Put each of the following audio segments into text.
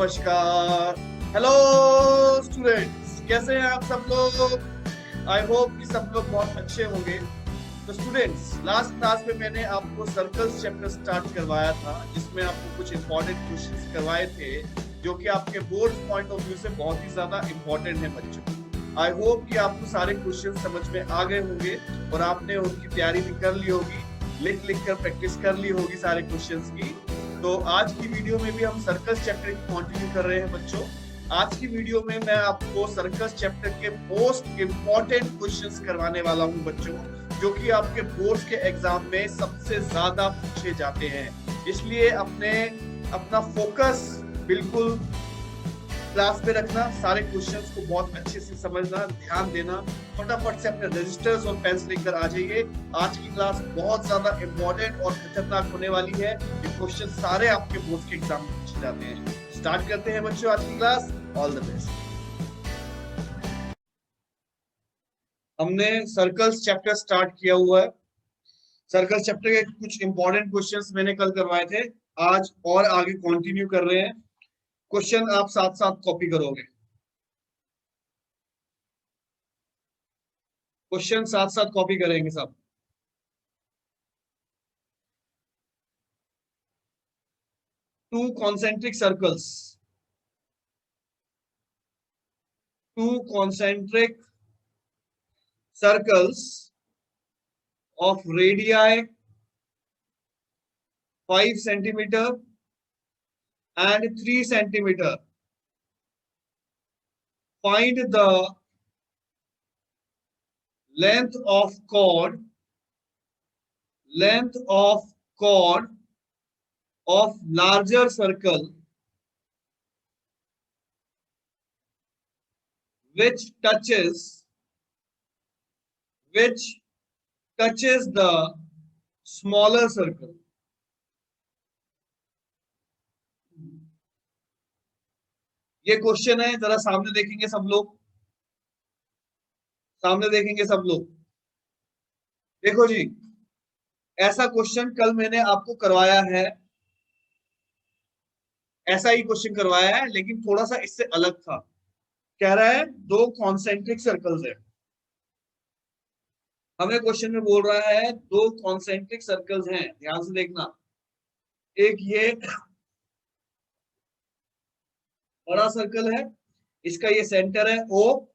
नमस्कार। Hello students, कैसे हैं आप सब लोग? आई होप कि सब लोग बहुत अच्छे होंगे। तो स्टूडेंट्स, लास्ट क्लास में मैंने आपको सर्कल्स चैप्टर स्टार्ट करवाया था, जिसमें आपको कुछ इंपॉर्टेंट क्वेश्चंस करवाए थे जो कि आपके बोर्ड पॉइंट ऑफ व्यू से बहुत ही ज्यादा इंपॉर्टेंट है बच्चों। आई होप कि आपको सारे क्वेश्चन समझ में आ गए होंगे और आपने उनकी तैयारी भी कर ली होगी, लिख लिख कर प्रैक्टिस कर ली होगी सारे क्वेश्चंस की। तो आज की वीडियो में भी हम सर्कस चैप्टर की कंटिन्यू कर रहे हैं बच्चों। आज की वीडियो में मैं आपको सर्कस चैप्टर के मोस्ट इंपॉर्टेंट क्वेश्चंस करवाने वाला हूं बच्चों, जो कि आपके बोर्ड के एग्जाम में सबसे ज्यादा पूछे जाते हैं। इसलिए अपना फोकस बिल्कुल क्लास में रखना, सारे क्वेश्चंस को बहुत अच्छे से समझना, ध्यान देना। फटाफट से अपने रजिस्टर्स और पेन्स लेकर आ जाइए। आज की क्लास बहुत ज्यादा इंपॉर्टेंट और खतरनाक होने वाली है। ये क्वेश्चन सारे आपके बोर्ड के एग्जाम में पूछे जाते हैं। स्टार्ट करते हैं बच्चों आज की क्लास। All the best. हमने सर्कल्स चैप्टर स्टार्ट किया हुआ है। सर्कल्स चैप्टर के कुछ इंपॉर्टेंट क्वेश्चंस मैंने कल करवाए थे, आज और आगे कंटिन्यू कर रहे हैं। क्वेश्चन आप साथ साथ कॉपी करोगे, क्वेश्चन साथ साथ कॉपी करेंगे सब। Two concentric circles, two concentric circles of radii 5 centimeter and 3 centimeter. Find the length of chord of larger circle which touches the smaller circle. ये क्वेश्चन है, जरा सामने देखेंगे सब लोग, सामने देखेंगे सब लोग। देखो जी, ऐसा क्वेश्चन कल मैंने आपको करवाया है, ऐसा ही क्वेश्चन करवाया है, लेकिन थोड़ा सा इससे अलग था। कह रहा है दो कॉन्सेंट्रिक सर्कल्स है। हमें क्वेश्चन में बोल रहा है दो कॉन्सेंट्रिक सर्कल्स हैं, ध्यान से देखना। एक ये बड़ा सर्कल है, इसका ये सेंटर है O,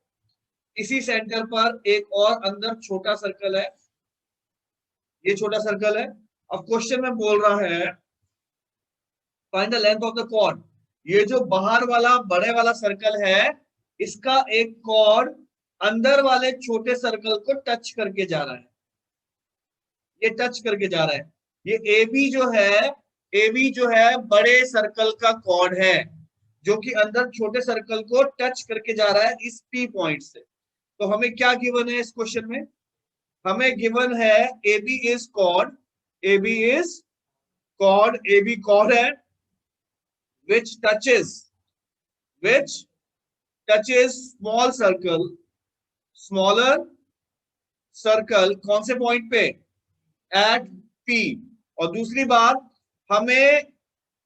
इसी सेंटर पर एक और अंदर छोटा सर्कल है, ये छोटा सर्कल है। अब क्वेश्चन में बोल रहा है find the length of the chord. ये जो बाहर वाला बड़े वाला सर्कल है, इसका एक कॉर्ड अंदर वाले छोटे सर्कल को टच करके जा रहा है, ये टच करके जा रहा है। ये AB जो है बड़े सर्कल का कॉर्ड है, जो कि अंदर छोटे सर्कल को टच करके जा रहा है इस P पॉइंट से। तो हमें क्या गिवन है इस क्वेश्चन में? हमें गिवन है AB is chord, AB chord है which touches smaller circle कौन से पॉइंट पे? At P। और दूसरी बात, हमें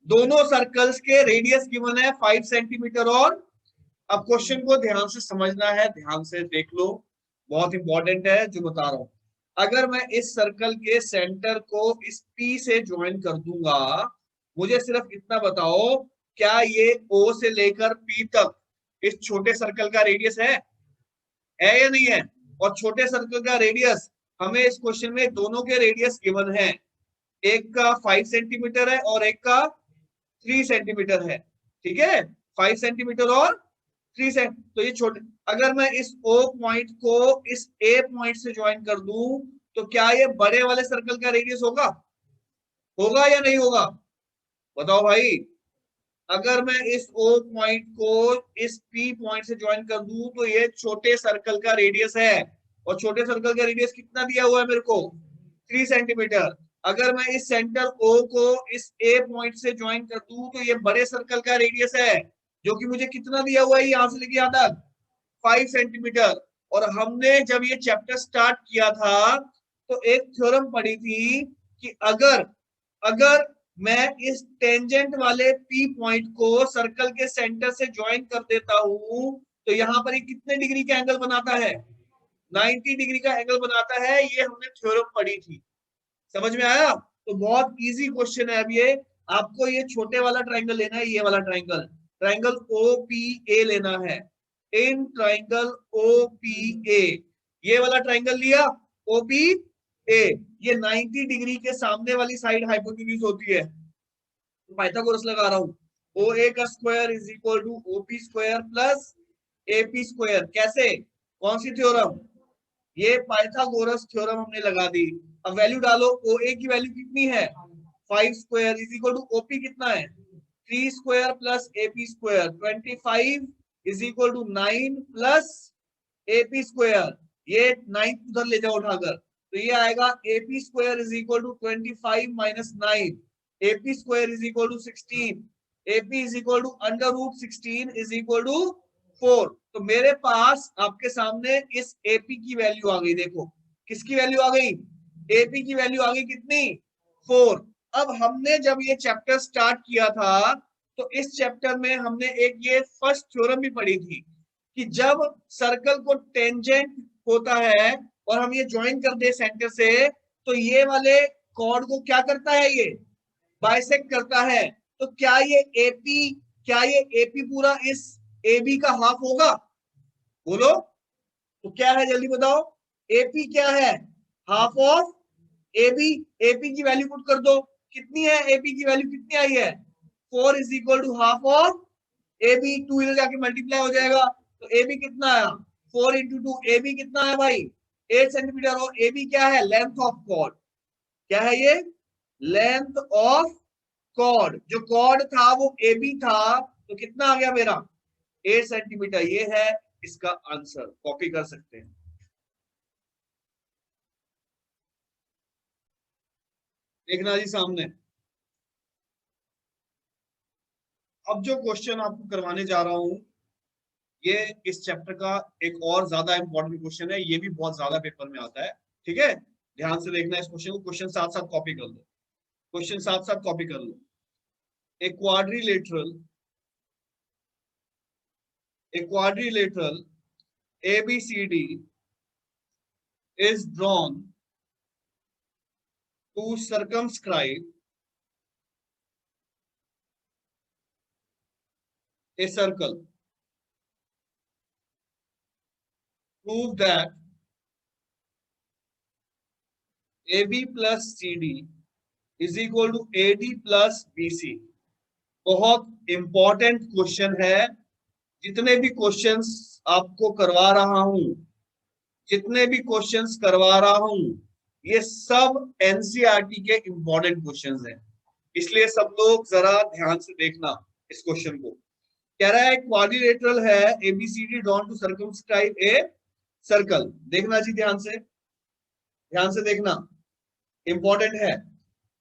दोनों सर्कल्स के रेडियस गिवन है 5 सेंटीमीटर। और अब क्वेश्चन को ध्यान से समझना है, ध्यान से देख लो, बहुत इंपॉर्टेंट है जो बता रहा हूं। अगर मैं इस सर्कल के सेंटर को इस P से ज्वाइन कर दूंगा, मुझे सिर्फ इतना बताओ, क्या ये O से लेकर P तक इस छोटे सर्कल का रेडियस है या नहीं है? और छोटे सर्कल का रेडियस हमें इस क्वेश्चन में दोनों के रेडियस गिवन है, एक का 5 सेंटीमीटर है और एक का 3 सेंटीमीटर है। ठीक है, 5 सेंटीमीटर और 3 सेंटीमीटर। तो ये छोटे, अगर मैं इस O पॉइंट को इस A पॉइंट से ज्वाइन कर दूं, तो क्या ये बड़े वाले सर्कल का रेडियस होगा या नहीं होगा? बताओ भाई। अगर मैं इस O पॉइंट को इस P पॉइंट से ज्वाइन कर दूं, तो ये छोटे सर्कल का रेडियस है, और छोटे सर्कल का रेडियस कितना दिया हुआ है मेरे को? 3 सेंटीमीटर। अगर मैं इस सेंटर O को इस A पॉइंट से ज्वाइन कर दूं, तो ये बड़े सर्कल का रेडियस है, जो कि मुझे कितना दिया हुआ है यहां से लेके यहां तक? 5 सेंटीमीटर। और हमने जब ये चैप्टर स्टार्ट किया था, तो एक थ्योरम पढ़ी थी कि अगर मैं इस टेंजेंट वाले पी पॉइंट को सर्कल के सेंटर से ज्वाइन कर देता हूं, तो यहां पर ये कितने डिग्री का एंगल बनाता है? 90 डिग्री का एंगल बनाता है। ये हमने थ्योरम पढ़ी थी, समझ में आया? तो बहुत इजी क्वेश्चन है। अब ये आपको ये छोटे वाला ट्राइंगल लेना है, ये वाला ट्राइंगल, ट्राइंगल OPA लेना है। इन ट्राइंगल OPA, ये वाला ट्राइंगल लिया OPA, ये 90 डिग्री के सामने वाली साइड हाइपोटेन्यूज होती है, तो पाइथागोरस लगा रहा हूं। OA का square is equal to OP square plus AP square. कैसे? कौन सी थ्योरम? ये पाइथागोरस थ्योरम हमने लगा दी। अब वैल्यू डालो, OA की वैल्यू कितनी है? 5 square is equal to OP कितना है? 3 square plus AP square. 25 is equal to 9 plus AP square. ये 9 उधर ले जाओ उठाकर, तो ये आएगा AP square is equal to 25 minus 9, AP square is equal to 16, AP is equal to under root 16 is equal to 4। तो मेरे पास आपके सामने इस AP की वैल्यू आ गई। देखो किसकी वैल्यू आ गई? AP की वैल्यू आ गई कितनी? 4। अब हमने जब ये चैप्टर स्टार्ट किया था, तो इस चैप्टर में हमने एक ये फर्स्ट थ्योरम भी पढ़ी थी कि जब सर्कल को टेंजेंट होता है और हम ये ज्वाइन कर दे सेंटर से, तो ये वाले कॉर्ड को क्या करता है? ये बाइसेक्ट करता है। तो क्या ये एपी पूरा इस AB का हाफ होगा? बोलो तो क्या है, जल्दी बताओ। AP क्या है? Half of AB। AP की वैल्यू पुट कर दो, कितनी है? AP की वैल्यू कितनी आई है? 4 is equal to half of AB। 2 इधर जाके मल्टीप्लाई हो जाएगा, तो AB कितना आया? 4 इंटू 2। AB कितना है भाई? 8 सेंटीमीटर। और AB क्या है? Length of chord. क्या है ये? Length of chord. जो कॉर्ड था वो AB था, तो कितना आ गया मेरा? 8 सेंटीमीटर। ये है इसका आंसर, कॉपी कर सकते हैं। देखना जी सामने। अब जो क्वेश्चन आपको करवाने जा रहा हूं, ये इस चैप्टर का एक और ज्यादा इंपॉर्टेंट क्वेश्चन है। ये भी बहुत ज्यादा पेपर में आता है, ठीक है? ध्यान से देखना इस क्वेश्चन को। क्वेश्चन साथ साथ कॉपी कर लो, क्वेश्चन साथ साथ कॉपी कर लो। ए quadrilateral ABCD is drawn to circumscribe a circle. Prove that AB plus CD is equal to AD plus BC। बहुत इंपॉर्टेंट क्वेश्चन है। जितने भी क्वेश्चंस आपको करवा रहा हूं, जितने भी क्वेश्चंस करवा रहा हूं, ये सब एनसीईआरटी के इंपॉर्टेंट क्वेश्चंस हैं, इसलिए सब लोग जरा ध्यान से देखना इस क्वेश्चन को। कह रहा है क्वाड्रिलेटरल है ABCD drawn to circumscribe a circle. देखना जी ध्यान से, ध्यान से देखना, इंपॉर्टेंट है।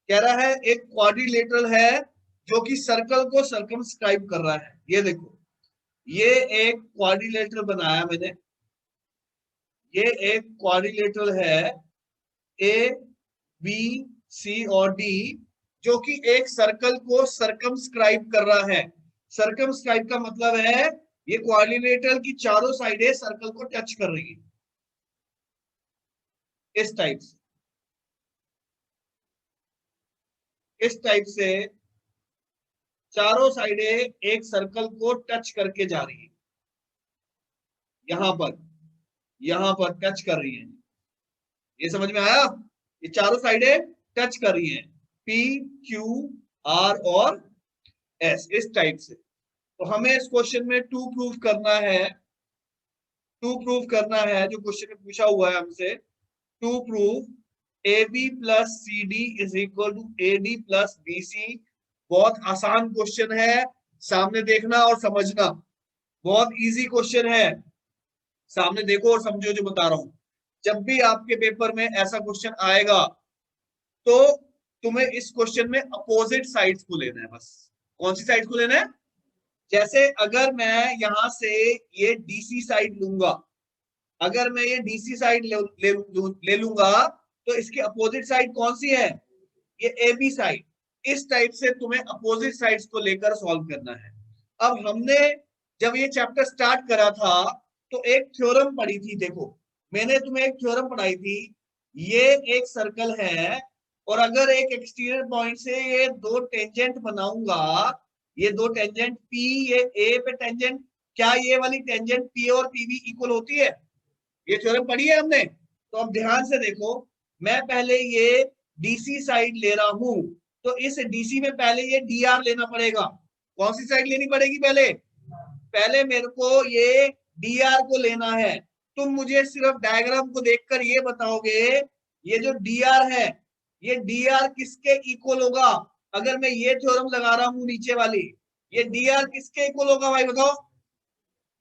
कह रहा है एक क्वाड्रिलेटरल है जो कि सर्कल को सर्कमस्क्राइब कर रहा है। ये देखो, ये एक क्वाड्रिलेटरल बनाया मैंने, ये एक क्वाड्रिलेटरल है ABC और D, जो कि एक सर्कल को सर्कमस्क्राइब कर रहा है। सर्कमस्क्राइब का मतलब है ये क्वाड्रिलेटरल की चारों साइडें सर्कल को टच कर रही है, इस टाइप से, इस टाइप से चारों साइडें एक सर्कल को टच करके जा रही है। यहां पर टच कर रही है। ये समझ में आया? ये चारों साइडें टच कर रही हैं, P Q R और S, इस टाइप से। तो हमें इस क्वेश्चन में टू प्रूव करना है, टू प्रूव करना है जो क्वेश्चन में पूछा हुआ है हमसे। To prove AB plus CD is equal to AD plus BC। बहुत आसान क्वेश्चन है, सामने देखना और समझना, बहुत इजी क्वेश्चन है। सामने देखो और समझो जो बता रहा हूं। जब भी आपके पेपर में ऐसा क्वेश्चन आएगा, तो तुम्हें इस क्वेश्चन में अपोजिट साइड्स को लेना है बस। कौन सी साइड को लेना है? जैसे अगर मैं यहां से ये DC साइड लूंगा, अगर मैं ये DC साइड ले लूंगा, तो इसकी अपोजिट साइड कौन सी है? ये AB साइड। इस टाइप से तुम्हें अपोजिट साइड्स को लेकर सॉल्व करना है। अब हमने जब ये चैप्टर स्टार्ट करा था तो एक थ्योरम पढ़ी थी। देखो मैंने तुम्हें एक थ्योरम पढ़ाई थी, ये एक सर्कल है और अगर एक एक्सटीरियर पॉइंट से ये दो टेंजेंट बनाऊंगा, ये दो टेंजेंट P, ये A पे टेंजेंट, क्या ये वाली टेंजेंट P और PV इक्वल होती है? ये थ्योरम पढ़ी है हमने। तो अब ध्यान से देखो, मैं पहले ये DC साइड ले रहा हूं, तो इस DC में पहले ये DR लेना पड़ेगा। कौन सी साइड लेनी पड़ेगी? पहले मेरे को ये DR को लेना है। तुम मुझे सिर्फ डायग्राम को देखकर ये बताओगे ये जो DR है, ये DR किसके इक्वल होगा? अगर मैं ये थ्योरम लगा रहा हूं नीचे वाली, ये DR किसके इक्वल होगा भाई बताओ?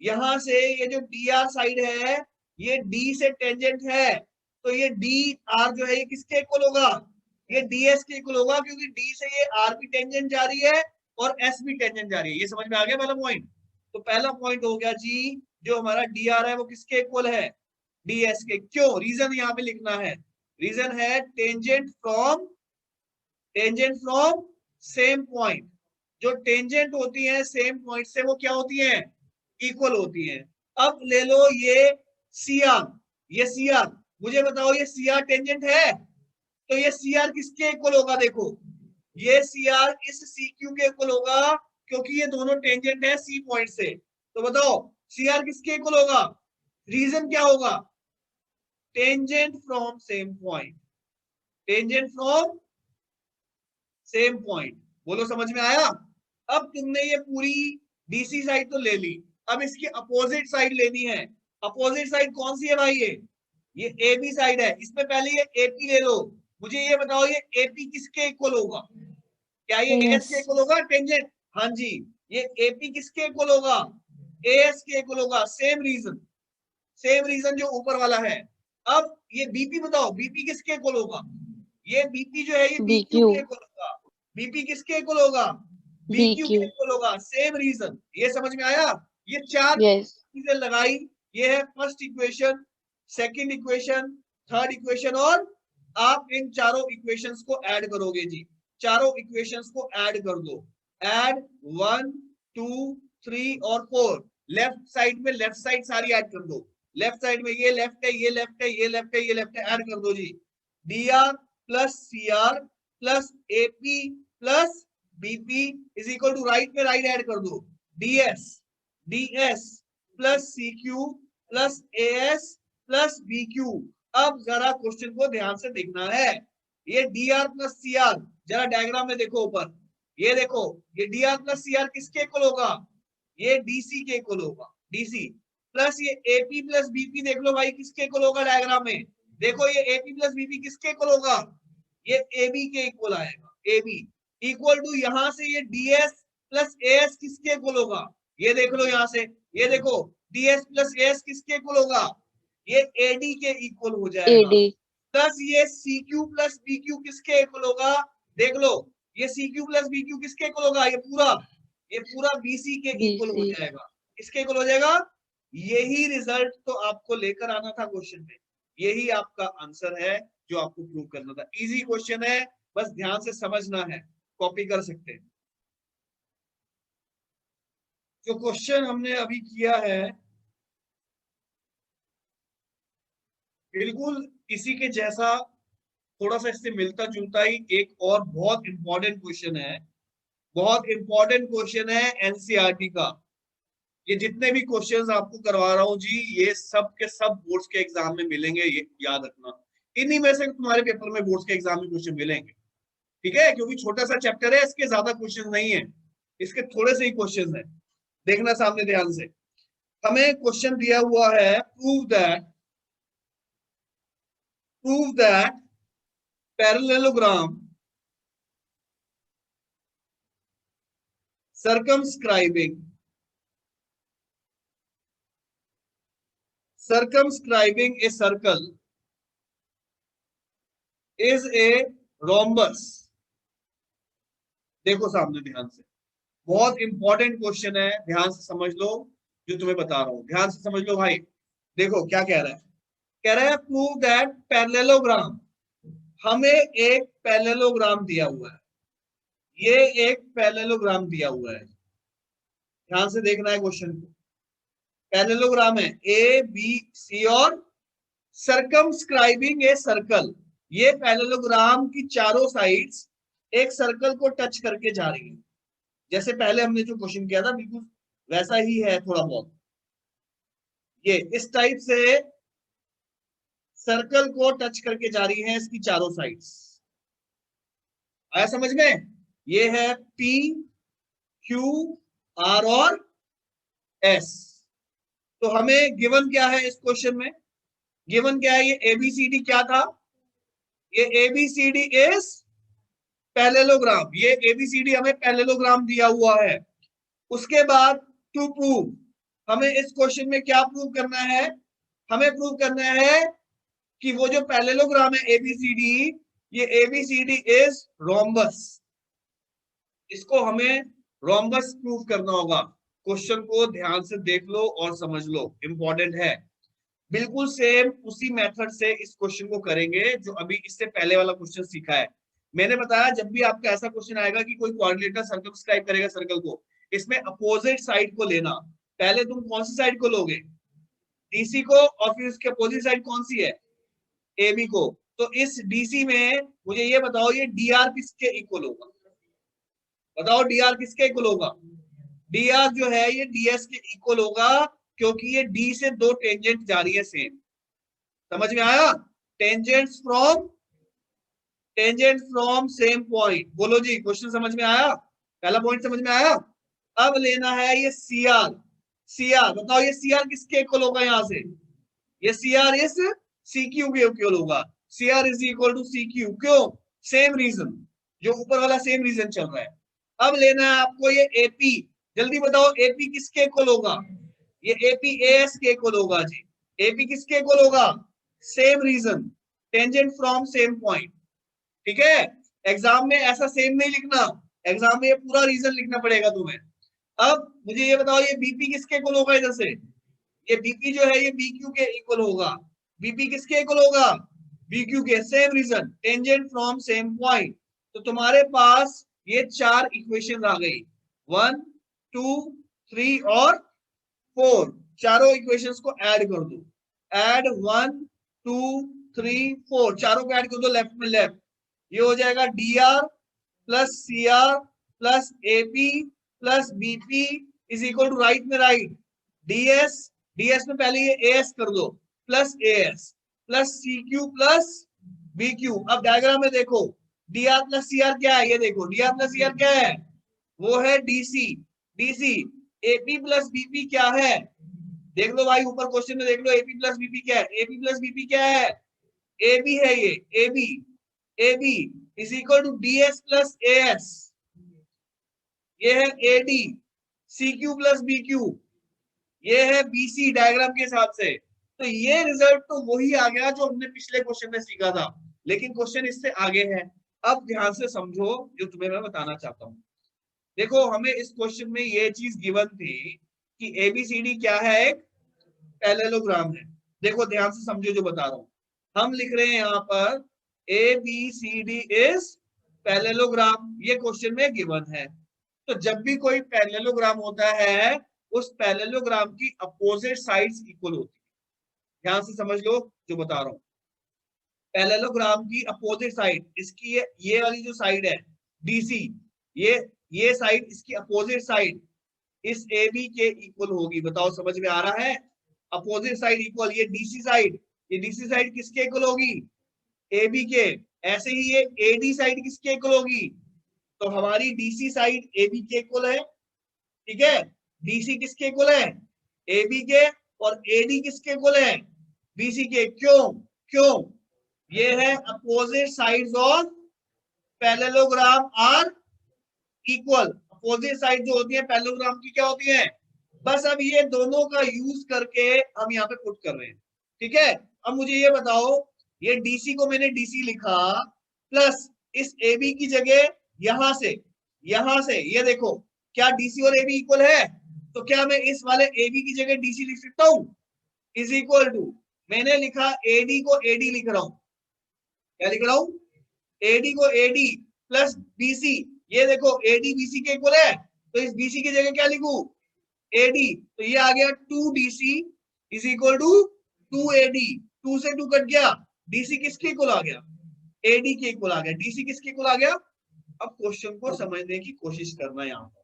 यहां से ये जो DR साइड है ये D से टेंजेंट है, तो ये DR जो है ये किसके इक्वल होगा? ये DS के इक्वल होगा, क्योंकि D से ये R भी टेंजेंट जा रही है और S भी टेंजेंट जा रही है। ये समझ में आ गया पहला पॉइंट? तो पहला पॉइंट हो गया जी, जो हमारा DR है वो किसके इक्वल है? DS के। क्यों? रीजन यहाँ पे लिखना है। रीजन है टेंजेंट फ्रॉम सेम पॉइंट। जो टेंजेंट होती है सेम पॉइंट से वो क्या होती है? इक्वल होती है। अब ले लो ये CR, ये CR, मुझे बताओ ये CR टेंजेंट है, तो ये CR किसके इक्वल होगा? देखो ये CR इस CQ के इक्वल होगा, क्योंकि ये दोनों टेंजेंट है C पॉइंट से। तो बताओ CR किसके इक्वल होगा? रीजन क्या होगा? Tangent from same point, tangent from same point. बोलो समझ में आया? अब तुमने ये पूरी DC साइड तो ले ली, अब इसकी अपोजिट साइड लेनी है। अपोजिट साइड कौन सी है भाई? ये AB साइड है। इसमें पहले ये AP ले लो। मुझे ये बताओ ये AP किसके इक्वल होगा? क्या ये AS के इक्वल होगा टेंजेंट? हाँ जी। ये AP किसके इक्वल होगा? AS के इक्वल होगा। सेम रीजन जो ऊपर वाला है। अब ये BP बताओ, BP किसके इक्वल होगा? ये BP जो है ये BQ के इक्वल होगा। BP किसके इक्वल होगा? BQ के इक्वल होगा। Same reason. ये समझ में आया? ये चार चीजें लगाई। ये है first equation, second equation, third equation, और आप इन चारों इक्वेशंस को ऐड करोगे जी। चारों इक्वेशंस को ऐड कर दो। ऐड 1 2 3 और 4। लेफ्ट साइड में लेफ्ट साइड सारी ऐड कर दो। लेफ्ट साइड में ये लेफ्ट है, ये लेफ्ट है, ये लेफ्ट है, ये लेफ्ट है, ऐड कर दो जी। DR plus CR plus AP plus BP is equal to right में राइट ऐड कर दो। DS plus CQ plus AS plus BQ। अब जरा क्वेश्चन को ध्यान से देखना है। ये DR प्लस CR जरा डायग्राम में देखो ऊपर, ये देखो ये DR प्लस CR किसके इक्वल होगा? ये DC के इक्वल होगा। DC प्लस ये AP प्लस BP देख लो भाई किसके इक्वल होगा? डायग्राम में देखो ये AP प्लस BP किसके इक्वल होगा? ये AB के इक्वल आएगा। AB इक्वल टू यहां से ये DS प्लस AS किसके इक्वल होगा? ये देख लो यहां से, ये देखो DS प्लस AS किसके इक्वल होगा? ये AD के इक्वल हो जाएगा। प्लस ये CQ प्लस BQ किसके इक्वल होगा? देख लो ये CQ प्लस BQ किसके इक्वल होगा? ये पूरा BC के इक्वल हो जाएगा। किसके इक्वल हो जाएगा? यही रिजल्ट तो आपको लेकर आना था क्वेश्चन में। यही आपका आंसर है जो आपको प्रूव करना था। इजी क्वेश्चन है, बस ध्यान से समझना है, कॉपी कर सकते हैं। जो क्वेश्चन हमने अभी किया है बिल्कुल इसी के जैसा, थोड़ा सा इससे मिलता जुलता ही एक और बहुत इंपॉर्टेंट क्वेश्चन है। बहुत इंपॉर्टेंट क्वेश्चन है एनसीईआरटी का। ये जितने भी क्वेश्चंस आपको करवा रहा हूं जी, ये सब के सब बोर्ड्स के एग्जाम में मिलेंगे, ये याद रखना। इन्हीं में से तुम्हारे पेपर में बोर्ड्स के एग्जाम में क्वेश्चन मिलेंगे, ठीक है? क्योंकि छोटा सा चैप्टर है, इसके ज्यादा क्वेश्चन नहीं है, इसके थोड़े से ही क्वेश्चन है। देखना सामने ध्यान से। हमें क्वेश्चन दिया हुआ है, prove that parallelogram circumscribing a circle is a rhombus। देखो सामने ध्यान से, बहुत इंपॉर्टेंट क्वेश्चन है, ध्यान से समझ लो जो तुम्हें बता रहा हूं, ध्यान से समझ लो भाई। देखो क्या कह रहा है, कह रहा है प्रूव दैट पैरेललोग्राम, हमें एक पैरेललोग्राम दिया हुआ है। ये एक पैरेललोग्राम दिया हुआ है, ध्यान से देखना है क्वेश्चन को। पैरेललोग्राम है ए बी सी और सर्कमस्क्राइबिंग ए सर्कल। ये पैरेललोग्राम की चारों साइड्स एक सर्कल को टच करके जा रही है। जैसे पहले हमने जो क्वेश्चन किया था बिल्कुल वैसा ही है थोड़ा बहुत। ये इस टाइप से सर्कल को टच करके जा रही है इसकी चारों साइड्स। आया समझ में? ये है पी क्यू आर और एस। तो हमें गिवन क्या है इस क्वेश्चन में? गिवन क्या है? ये एबीसीडी क्या था? ये एबीसीडी इज पैरेललोग्राम। ये एबीसीडी हमें पैरेललोग्राम दिया हुआ है। उसके बाद टू प्रूव, हमें इस क्वेश्चन में क्या प्रूव करना है? हमें प्रूव करना है कि वो जो पैरेललोग्राम है एबीसीडी, ये एबीसीडी इज रोम्बस। इसको हमें रोम्बस प्रूव करना होगा। क्वेश्चन को ध्यान से देख लो और समझ लो, इंपॉर्टेंट है। बिल्कुल सेम उसी मेथड से इस क्वेश्चन को करेंगे जो अभी इससे पहले वाला क्वेश्चन सीखा है। मैंने बताया जब भी आपका ऐसा क्वेश्चन आएगा कि कोई क्वाड्रिलेटरल सर्कमस्क्राइब करेगा सर्कल को, इसमें अपोजिट साइड को लेना। पहले तुम कौन सी साइड को लोगे? डीसी को, और फिर उसके अपोजिट साइड कौन सी है? एबी को। तो इस डीसी में मुझे ये बताओ, ये डीआर किसके इक्वल होगा? बताओ डीआर किसके इक्वल होगा? डीआर जो है ये डीएस के इक्वल होगा, क्योंकि ये डी से दो टेंजेंट जा रही है सेम। समझ में आया? Tangent from same point. बोलो जी, क्वेश्चन समझ में आया? पहला पॉइंट समझ में आया? अब लेना है ये सीआर। सीआर बताओ, ये सीआर किसके इक्वल होगा? यहां से ये सीआर इस सीक्यू के इक्वल होगा। CR is equal to CQ. क्यों? सेम रीजन, जो ऊपर वाला सेम रीजन चल रहा है। अब लेना है आपको ये एपी। जल्दी बताओ एपी किसके इक्वल होगा? ये एपी एएस के इक्वल होगा जी। एपी किसके इक्वल होगा? Same reason, tangent from same point. ठीक है? एग्जाम में ऐसा सेम नहीं लिखना, एग्जाम में ये पूरा रीजन लिखना पड़ेगा तुम्हें। अब मुझे ये बताओ, ये बीपी किसके इक्वल होगा? इधर से ये बीपी जो है ये बीक्यू के इक्वल होगा। बीपी किसके इक्वल होगा? बीक्यू के। Same reason, tangent from same point. तो तुम्हारे पास ये चार इक्वेशन आ गई, 1 2 3 और 4। चारों इक्वेशंस को ऐड कर दो। ऐड 1 2 3 4, चारों को ऐड कर दो लेफ्ट में लेफ्ट। ये हो जाएगा D R plus C R plus AP plus BP is equal to right में राइट डीएस। डीएस में पहले ये एएस कर दो plus AS plus CQ plus BQ. अब डायग्राम में देखो, D R plus C R क्या है? ये देखो D R plus C R क्या है? वो है DC. DC AP plus BP क्या है? देख लो भाई, ऊपर क्वेश्चन में देख लो, एपी प्लस बीपी क्या है? एपी प्लस बीपी क्या है? एबी है ये, AB. AB is equal to DS plus AS. ये है एडी। सीक्यू प्लस बीक्यू ये है बीसी, डायग्राम के हिसाब से। तो ये रिजल्ट तो वही आ गया जो हमने पिछले क्वेश्चन में सीखा था, लेकिन क्वेश्चन इससे आगे है। अब ध्यान से समझो जो तुम्हें मैं बताना चाहता हूं। देखो, हमें इस क्वेश्चन में ये चीज गिवन थी कि एबीसीडी क्या है? एक पैरेललोग्राम है। देखो ध्यान से समझो जो बता रहा हूं। हम लिख रहे हैं यहाँ पर A B C D is parallelogram, ये क्वेश्चन में गिवन है। तो जब भी कोई पैरेललोग्राम होता है, उस पैरेललोग्राम की अपोजिट साइड्स इक्वल होती है। ध्यान से समझ लो जो बता रहा हूं। पैरेललोग्राम की अपोजिट साइड, इसकी ये वाली जो साइड है डीसी, ये साइड, इसकी अपोजिट साइड इस ए बी के इक्वल होगी। बताओ समझ में आ रहा है? अपोजिट साइड इक्वल, ये डीसी साइड, ये डीसी साइड किसके इक्वल होगी? ए बी के। ऐसे ही ये एडी साइड किसके इक्वल होगी? तो हमारी डीसी साइड ए बी के इक्वल है। ठीक है? डीसी किसके इक्वल है? ए बी के। और एडी किसके इक्वल है? बीसी के। क्यों? क्यों? ये है opposite sides of parallelogram are equal. Opposite side जो होती है पैरेललोग्राम की क्या होती है? बस अब ये दोनों का यूज करके हम यहाँ पे पुट कर रहे हैं। ठीक है? अब मुझे ये बताओ, ये डीसी को मैंने डीसी लिखा, प्लस इस एबी की जगह यहां से ये देखो, क्या डीसी और एबी इक्वल है? तो क्या मैं इस वाले एबी की जगह डीसी लिख सकता हूं? इज इक्वल टू, मैंने लिखा एडी को एडी लिख रहा हूं। क्या लिख रहा हूं? एडी को एडी प्लस बीसी, ये देखो एडी बीसी के इक्वल है, तो इस बीसी की जगह क्या लिखूं, एडी, तो ये आ गया 2DC is equal to 2AD, 2 से 2 कट गया, डीसी किसके इक्वल आ गया, एडी के इक्वल आ गया, डीसी किसके इक्वल आ गया। अब क्वेश्चन को समझने की कोशिश करना, यहाँ पर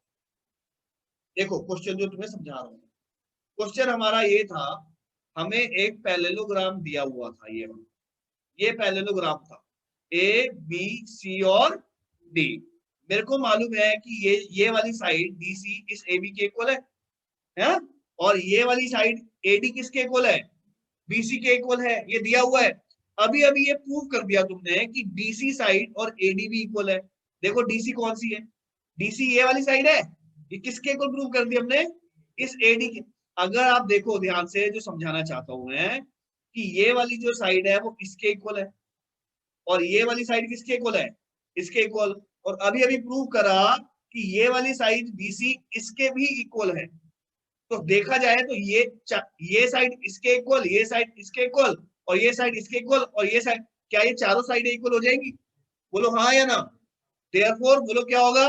देखो क्वेश्चन जो तुम्हें समझा रहा हूं, क्वेश्चन हमारा ये था, हमें एक पैरेललोग्राम दिया हुआ था, ये पैरेललोग्राम था ए बी सी और डी। मेरे को मालूम है कि ये वाली साइड डीसी इस एबी के इक्वल है, और ये वाली साइड एडी किसके इक्वल है, बीसी के इक्वल है, ये दिया हुआ है। अभी अभी ये प्रूव कर दिया तुमने कि डीसी साइड और एडी भी इक्वल है। देखो डीसी कौन सी है, डीसी ये वाली साइड है, ये किसके इक्वल प्रूव कर दिया हमने, इस एडी के। अगर आप देखो ध्यान से, जो समझाना चाहता हूं मैं कि ये वाली जो साइड है वो इसके इक्वल है, और ये वाली साइड किसके इक्वल है, इसके इक्वल, और अभी अभी प्रूव करा कि ये वाली साइड बीसी इसके भी इक्वल है। तो देखा जाए तो ये साइड इसके इक्वल, ये साइड इसके इक्वल, और ये साइड इसके इक्वल, और ये साइड, क्या ये चारों साइड इक्वल हो जाएंगी, बोलो हाँ या ना। देयरफॉर बोलो क्या होगा,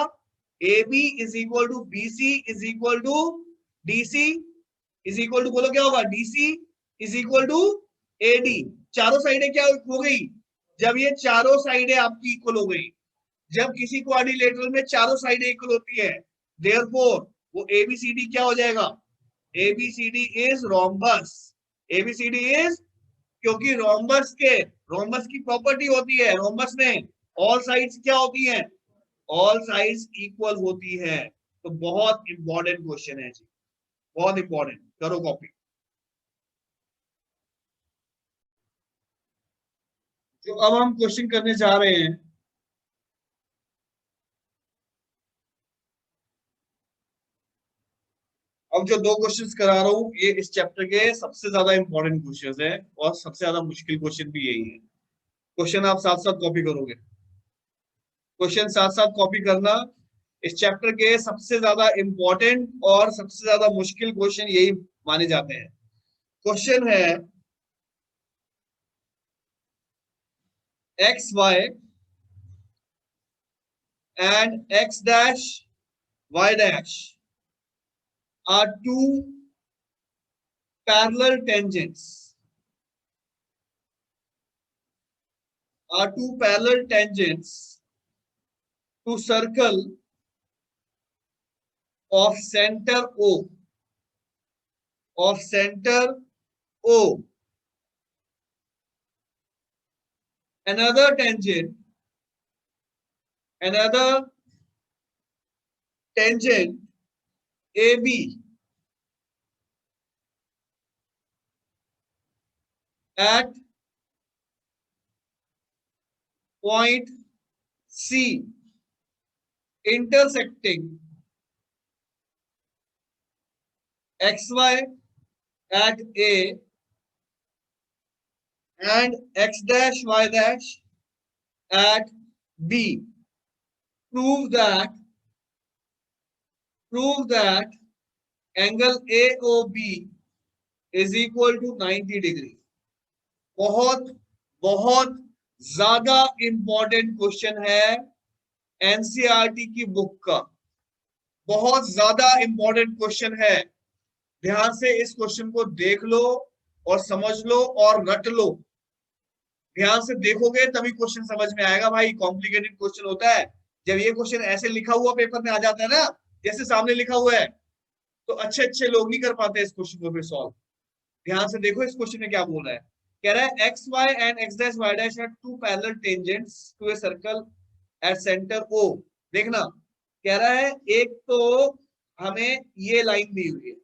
AB is equal to BC is equal to DC is equal to, बोलो क्या होगा, DC is equal to AD। चारों साइडें क्या हो गई, जब ये चारों साइडें आपकी इक्वल हो गई, जब किसी क्वाड्रिलेटरल में चारों साइडें इक्वल होती है, देयरफॉर वो ABCD क्या हो जाएगा, ABCD is rhombus, ABCD is, क्योंकि रोम्बस की प्रॉपर्टी होती है, रोम्बस में ऑल साइड्स क्या होती हैं, ऑल साइड्स इक्वल होती है। तो बहुत इंपॉर्टेंट क्वेश्चन है जी, बहुत इंपॉर्टेंट, करो कॉपी। जो अब हम क्वेश्चन करने जा रहे हैं, अब जो दो क्वेश्चंस करा रहा हूं ये इस चैप्टर के सबसे ज्यादा इंपॉर्टेंट क्वेश्चंस है, और सबसे ज्यादा मुश्किल क्वेश्चन भी यही है। क्वेश्चन आप साथ साथ कॉपी करोगे, क्वेश्चन साथ साथ कॉपी करना। इस चैप्टर के सबसे ज्यादा इंपॉर्टेंट और सबसे ज्यादा मुश्किल क्वेश्चन यही माने जाते हैं। क्वेश्चन है X Y and X dash Y dash are two parallel tangents, to circle of center O, another tangent AB at point C intersecting XY at A and X dash Y dash at B. Prove that angle AOB is equal to 90 degree. बहुत बहुत ज्यादा important question है NCERT की book का, बहुत ज्यादा important question है। ध्यान से इस क्वेश्चन को देख लो और समझ लो और रट लो। ध्यान से देखोगे तभी क्वेश्चन समझ में आएगा भाई। कॉम्प्लिकेटेड क्वेश्चन होता है जब ये क्वेश्चन ऐसे लिखा हुआ पेपर में आ जाता है ना, जैसे सामने लिखा हुआ है, तो अच्छे अच्छे लोग नहीं कर पाते इस क्वेश्चन को फिर सॉल्व। ध्यान से देखो इस क्वेश्चन में क्या बोल रहा है। कह रहा है X Y and X dash Y dash are two parallel tangents to a circle at centre O. देखना कह रहा है एक तो हमें ये लाइन दी हुई है,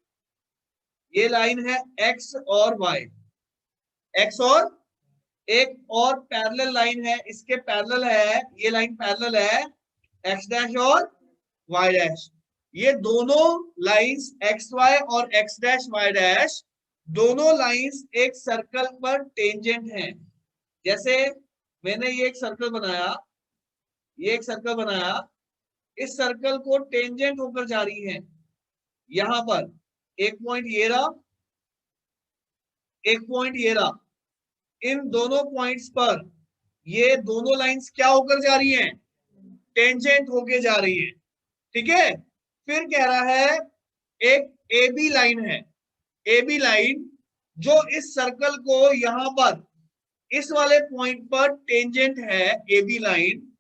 ये लाइन है एक्स और वाई, एक्स और एक और पैरेलल लाइन है, इसके पैरेलल है, ये लाइन पैरेलल है एक्स डैश और वाई डैश। ये दोनों लाइंस एक्स वाई और एक्स डैश वाई डैश दोनों लाइंस एक सर्कल पर टेंजेंट हैं। जैसे मैंने ये एक सर्कल बनाया, ये एक सर्कल बनाया, इस सर्कल को टेंजेंट होकर जा रही है। यहां पर एक पॉइंट ये रहा, एक पॉइंट ये रहा, इन दोनों पॉइंट्स पर ये दोनों लाइंस क्या होकर जा रही हैं, टेंजेंट होके जा रही है, ठीक है। फिर कह रहा है एक ए बी लाइन है, ए बी लाइन जो इस सर्कल को यहां पर इस वाले पॉइंट पर टेंजेंट है, ए बी लाइन।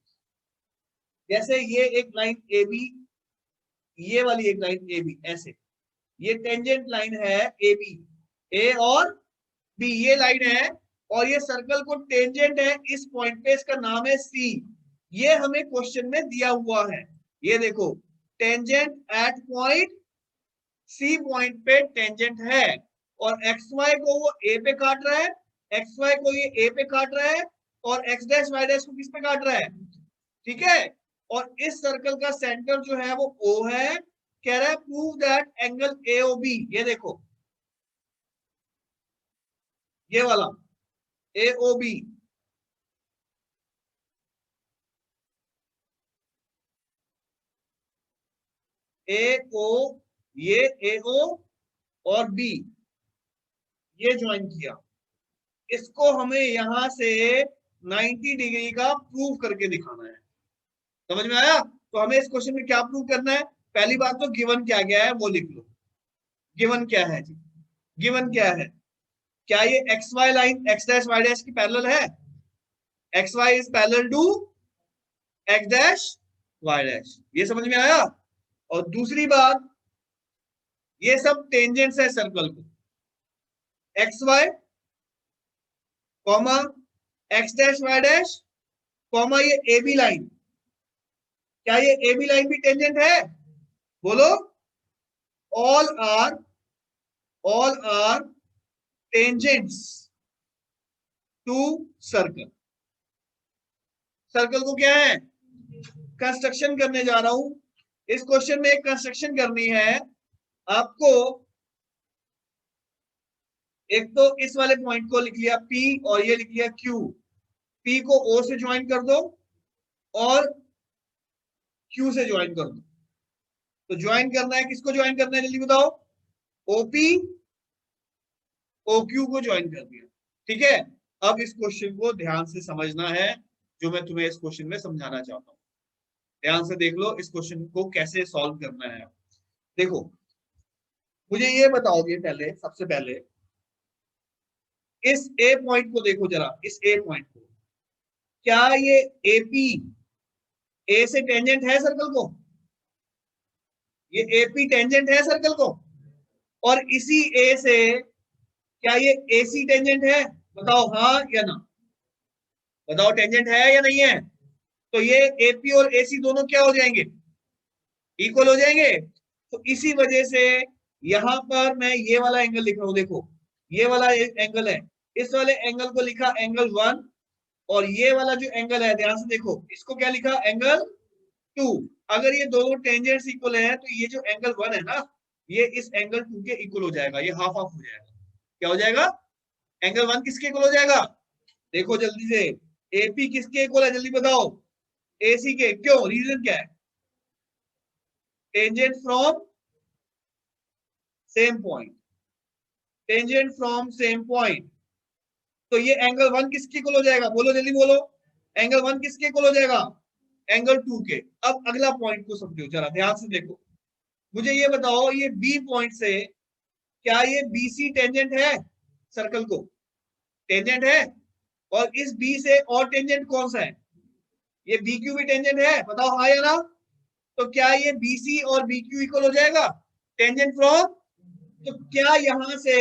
जैसे ये एक लाइन ए बी, ये वाली एक लाइन ए बी, ऐसे ये टेंजेंट लाइन है ए बी, ए और बी ये लाइन है, और ये सर्कल को टेंजेंट है इस पॉइंट पे, इसका नाम है सी। ये हमें क्वेश्चन में दिया हुआ है, ये देखो tangent at point C, point पे टेंजेंट है, और एक्स वाई को वो ए पे काट रहा है, एक्स वाई को ये ए पे काट रहा है, और एक्स डैश वाई डैश को किस पे काट रहा है, ठीक है। और इस सर्कल का सेंटर जो है वो ओ है। कह रहा है प्रूव दैट एंगल एओबी, ये देखो ये वाला एओबी, एओ, ये एओ और बी ये ज्वाइन किया, इसको हमें यहां से 90 डिग्री का प्रूव करके दिखाना है। समझ में आया? तो हमें इस क्वेश्चन में क्या प्रूव करना है? पहली बात तो गिवन क्या गया है वो लिख लो। गिवन क्या है जी? गिवन क्या है? क्या ये X Y line X dash Y dash की पैरेलल है? X Y is parallel to X dash Y dash, ये समझ में आया? और दूसरी बात, ये सब टेंजेंट्स है सर्कल को, X Y comma X dash Y dash comma ये ए बी लाइन, क्या ये ए बी लाइन भी टेंजेंट है? बोलो। All are tangents to circle. Circle को क्या है? कंस्ट्रक्शन करने जा रहा हूं। इस क्वेश्चन में एक कंस्ट्रक्शन करनी है आपको। एक तो इस वाले पॉइंट को लिख लिया P और ये लिख लिया Q, P को O से ज्वाइन कर दो और Q से ज्वाइन कर दो। तो ज्वाइन करना है, किसको ज्वाइन करना है जल्दी बताओ? OP OQ को ज्वाइन कर दिया, ठीक है। अब इस क्वेश्चन को ध्यान से समझना है, जो मैं तुम्हें इस क्वेश्चन में समझाना चाहता हूं। ध्यान से देख लो इस क्वेश्चन को कैसे सॉल्व करना है। देखो मुझे ये बताओगे पहले, सबसे पहले इस ए पॉइंट को देखो जरा, इस ए पॉइंट को, क्या ये एपी ए से टेंजेंट है सर्कल को? ये एपी टेंजेंट है सर्कल को? और इसी ए से क्या ये एसी टेंजेंट है? बताओ हाँ या ना, बताओ टेंजेंट है या नहीं है? तो ये एपी और एसी दोनों क्या हो जाएंगे? इक्वल हो जाएंगे। तो इसी वजह से यहां पर मैं ये वाला एंगल लिख रहा हूं, देखो ये वाला एंगल है, इस वाले एंगल को लिखा एंगल 1, और ये वाला जो एंगल है ध्यान से देखो इसको क्या लिखा? एंगल 2। अगर ये दोनों टेंजेंट्स इक्वल है तो ये जो एंगल 1 है ना, ये इस एंगल 2 के इक्वल हो जाएगा, ये हाफ हाफ हो जाएगा। क्या हो जाएगा? एंगल 1 किसके इक्वल हो जाएगा? देखो जल्दी से, एपी किसके इक्वल है जल्दी बताओ? एसी के। क्यों? रीजन क्या है? Tangent from same point, tangent from same point. तो ये एंगल 1 किसके इक्वल हो जाएगा? बोलो जल्दी बोलो, एंगल 1 किसके इक्वल हो जाएगा? एंगल 2 के। अब अगला पॉइंट को समझो जरा, ध्यान से देखो, मुझे ये बताओ ये बी पॉइंट से क्या ये बीसी टेंजेंट है सर्कल को? टेंजेंट है। और इस बी से और टेंजेंट कौन सा है? ये बी क्यू भी टेंजेंट है, बताओ हाँ या ना? तो क्या ये बीसी और बी क्यू इक्वल हो जाएगा टेंजेंट फ्रॉम? तो क्या यहां से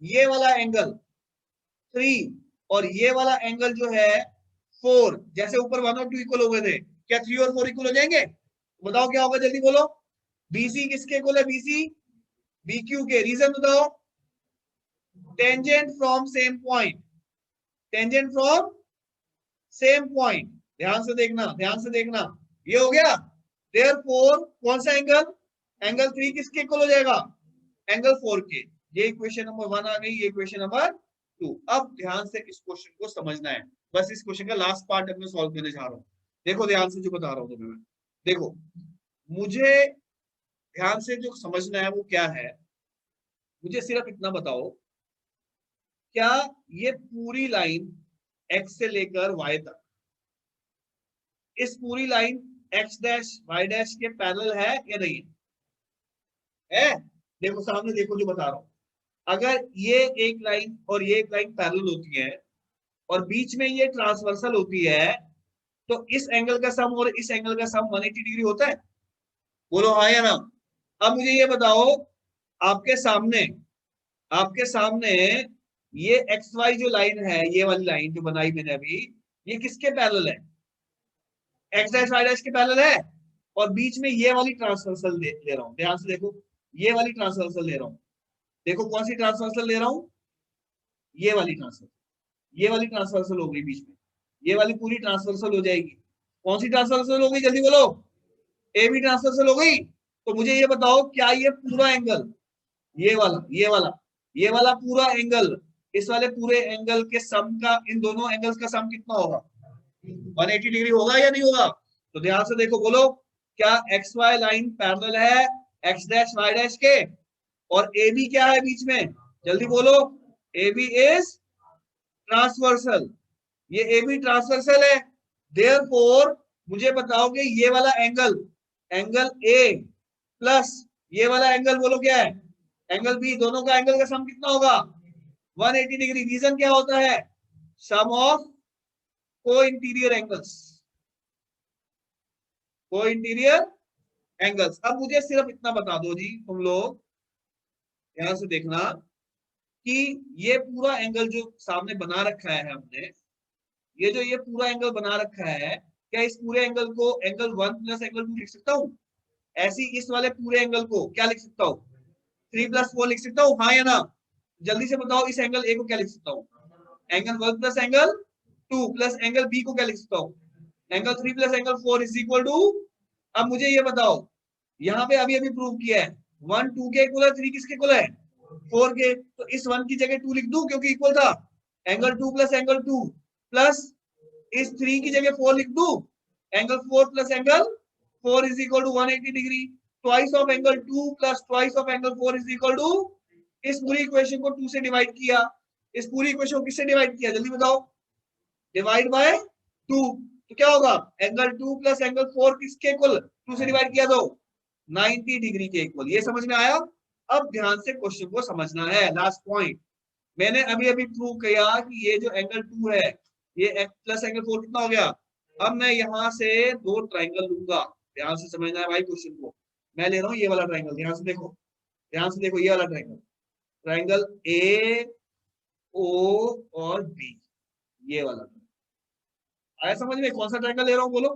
ये वाला एंगल 3 और ये वाला एंगल जो है 4, जैसे ऊपर 1 और 2 इक्वल हो गए थे, क्या 3 और 4 इक्वल हो जाएंगे? बताओ क्या होगा जल्दी बोलो। बीसी किसके इक्वल है? बीसी बीक्यू के। रीजन बताओ? Tangent from same point, tangent from same point. ध्यान से देखना, ध्यान से देखना, ये हो गया। देयरफॉर कौन सा एंगल? एंगल 3 किसके इक्वल हो जाएगा? एंगल 4 के। ये इक्वेशन नंबर 1 आ गई, ये इक्वेशन नंबर 2। अब ध्यान से इस क्वेश्चन को समझना है, बस इस क्वेश्चन का लास्ट पार्ट अब मैं सॉल्व करने जा रहा हूँ। देखो ध्यान से जो बता रहा हूँ तुम्हें मैं, देखो मुझे ध्यान से जो समझना है वो क्या है, मुझे सिर्फ इतना बताओ, क्या ये पूरी लाइन x से लेकर y तक, इस पूरी line X dash Y dash के पैरेलल है या नहीं है? देखो सामने, देखो जो बता रहा हूं, अगर ये एक लाइन और ये एक लाइन पैरेलल होती है और बीच में ये ट्रांसवर्सल होती है, तो इस एंगल का सम और इस एंगल का सम 180 डिग्री होता है? बोलो हाँ या ना। अब मुझे ये बताओ, आपके सामने, आपके सामने ये एक्स वाई जो लाइन है, ये वाली लाइन जो बनाई मैंने अभी, ये किसके पैरेलल है? एक्स डैश वाई डैश के पैरेलल है। और बीच में ये वाली ट्रांसवर्सल ले रहा हूं, ध्यान से देखो, ये वाली ट्रांसवर्सल ले रहा हूं। देखो कौन सी ट्रांसवर्सल ले रहा हूं, ये वाली ट्रांसवर्सल। ये वाली ट्रांसवर्सल हो गई बीच में, ये वाली पूरी ट्रांसवर्सल हो जाएगी। कौन सी ट्रांसवर्सल हो गई, जल्दी बोलो। ए बी ट्रांसवर्सल हो गई। तो मुझे ये बताओ, क्या ये पूरा एंगल, ये वाला, ये वाला, ये वाला पूरा एंगल, इस वाले पूरे एंगल के सम का, इन दोनों एंगल्स का सम कितना होगा? 180 डिग्री होगा या नहीं होगा? तो ध्यान से देखो, बोलो, क्या एक्स वाई लाइन पैरेलल है एक्स डैश वाई डैश के? और ए बी क्या है बीच में? जल्दी बोलो। A B is transversal. ये ए बी ट्रांसवर्सल है। देयरफॉर मुझे बताओ कि ये वाला एंगल, एंगल ए प्लस ये वाला एंगल, बोलो क्या है? एंगल बी, दोनों का एंगल का सम कितना होगा? 180 डिग्री। रीजन क्या होता है? सम ऑफ को इंटीरियर एंगल्स, को इंटीरियर एंगल्स। अब मुझे सिर्फ इतना बता दो जी तुम लोग, ध्यान से देखना, कि ये पूरा एंगल जो सामने बना रखा है हमने, ये जो ये पूरा एंगल बना रखा है, क्या इस पूरे एंगल को एंगल 1 प्लस एंगल 2 लिख सकता हूँ? ऐसी इस वाले पूरे एंगल को क्या लिख सकता हूँ? 3 प्लस 4 लिख सकता हूँ, हाँ या ना? जल्दी से बताओ, इस एंगल ए को क्या लिख सकता हूँ? Angle 1 plus angle 2 plus angle B को क्या लिख सकता हूँ? Angle 3 plus angle 4 is equal to. अब मुझे ये बताओ, यहाँ पे अभी अभी प्रूव किया है 1 2 के इक्वल है, 3 किसके इक्वल है? 4 के। तो इस 1 की जगह 2 लिख दूं क्योंकि इक्वल था। एंगल 2 प्लस एंगल 2 प्लस इस 3 की जगह 4 लिख दूं, angle 4 plus angle 4 is equal to 180 degree. Twice of angle 2 plus twice of angle 4 is equal to, इस पूरी इक्वेशन को 2 से डिवाइड किया। इस पूरी इक्वेशन को किससे डिवाइड किया, जल्दी बताओ? Divide by 2। तो क्या होगा? एंगल 2 प्लस एंगल 4 किसके इक्वल? 2 से डिवाइड किया तो 90 डिग्री के इक्वल। ये समझ में आया? अब ध्यान से क्वेश्चन को समझना है। लास्ट पॉइंट, मैंने अभी अभी प्रूव किया कि ये जो एंगल 2 है, ये प्लस एंगल 4 कितना हो गया? अब मैं यहां से दो ट्राइंगल लूंगा, ध्यान से समझना है भाई क्वेश्चन को। मैं ले रहा हूं ये वाला ट्राइंगल, ध्यान से देखो, ध्यान से देखो, ये वाला ट्राइंगल, ट्राइंगल ए ओ और बी, ये वाला। आया समझ में कौन सा ट्राइंगल ले रहा हूँ, बोलो?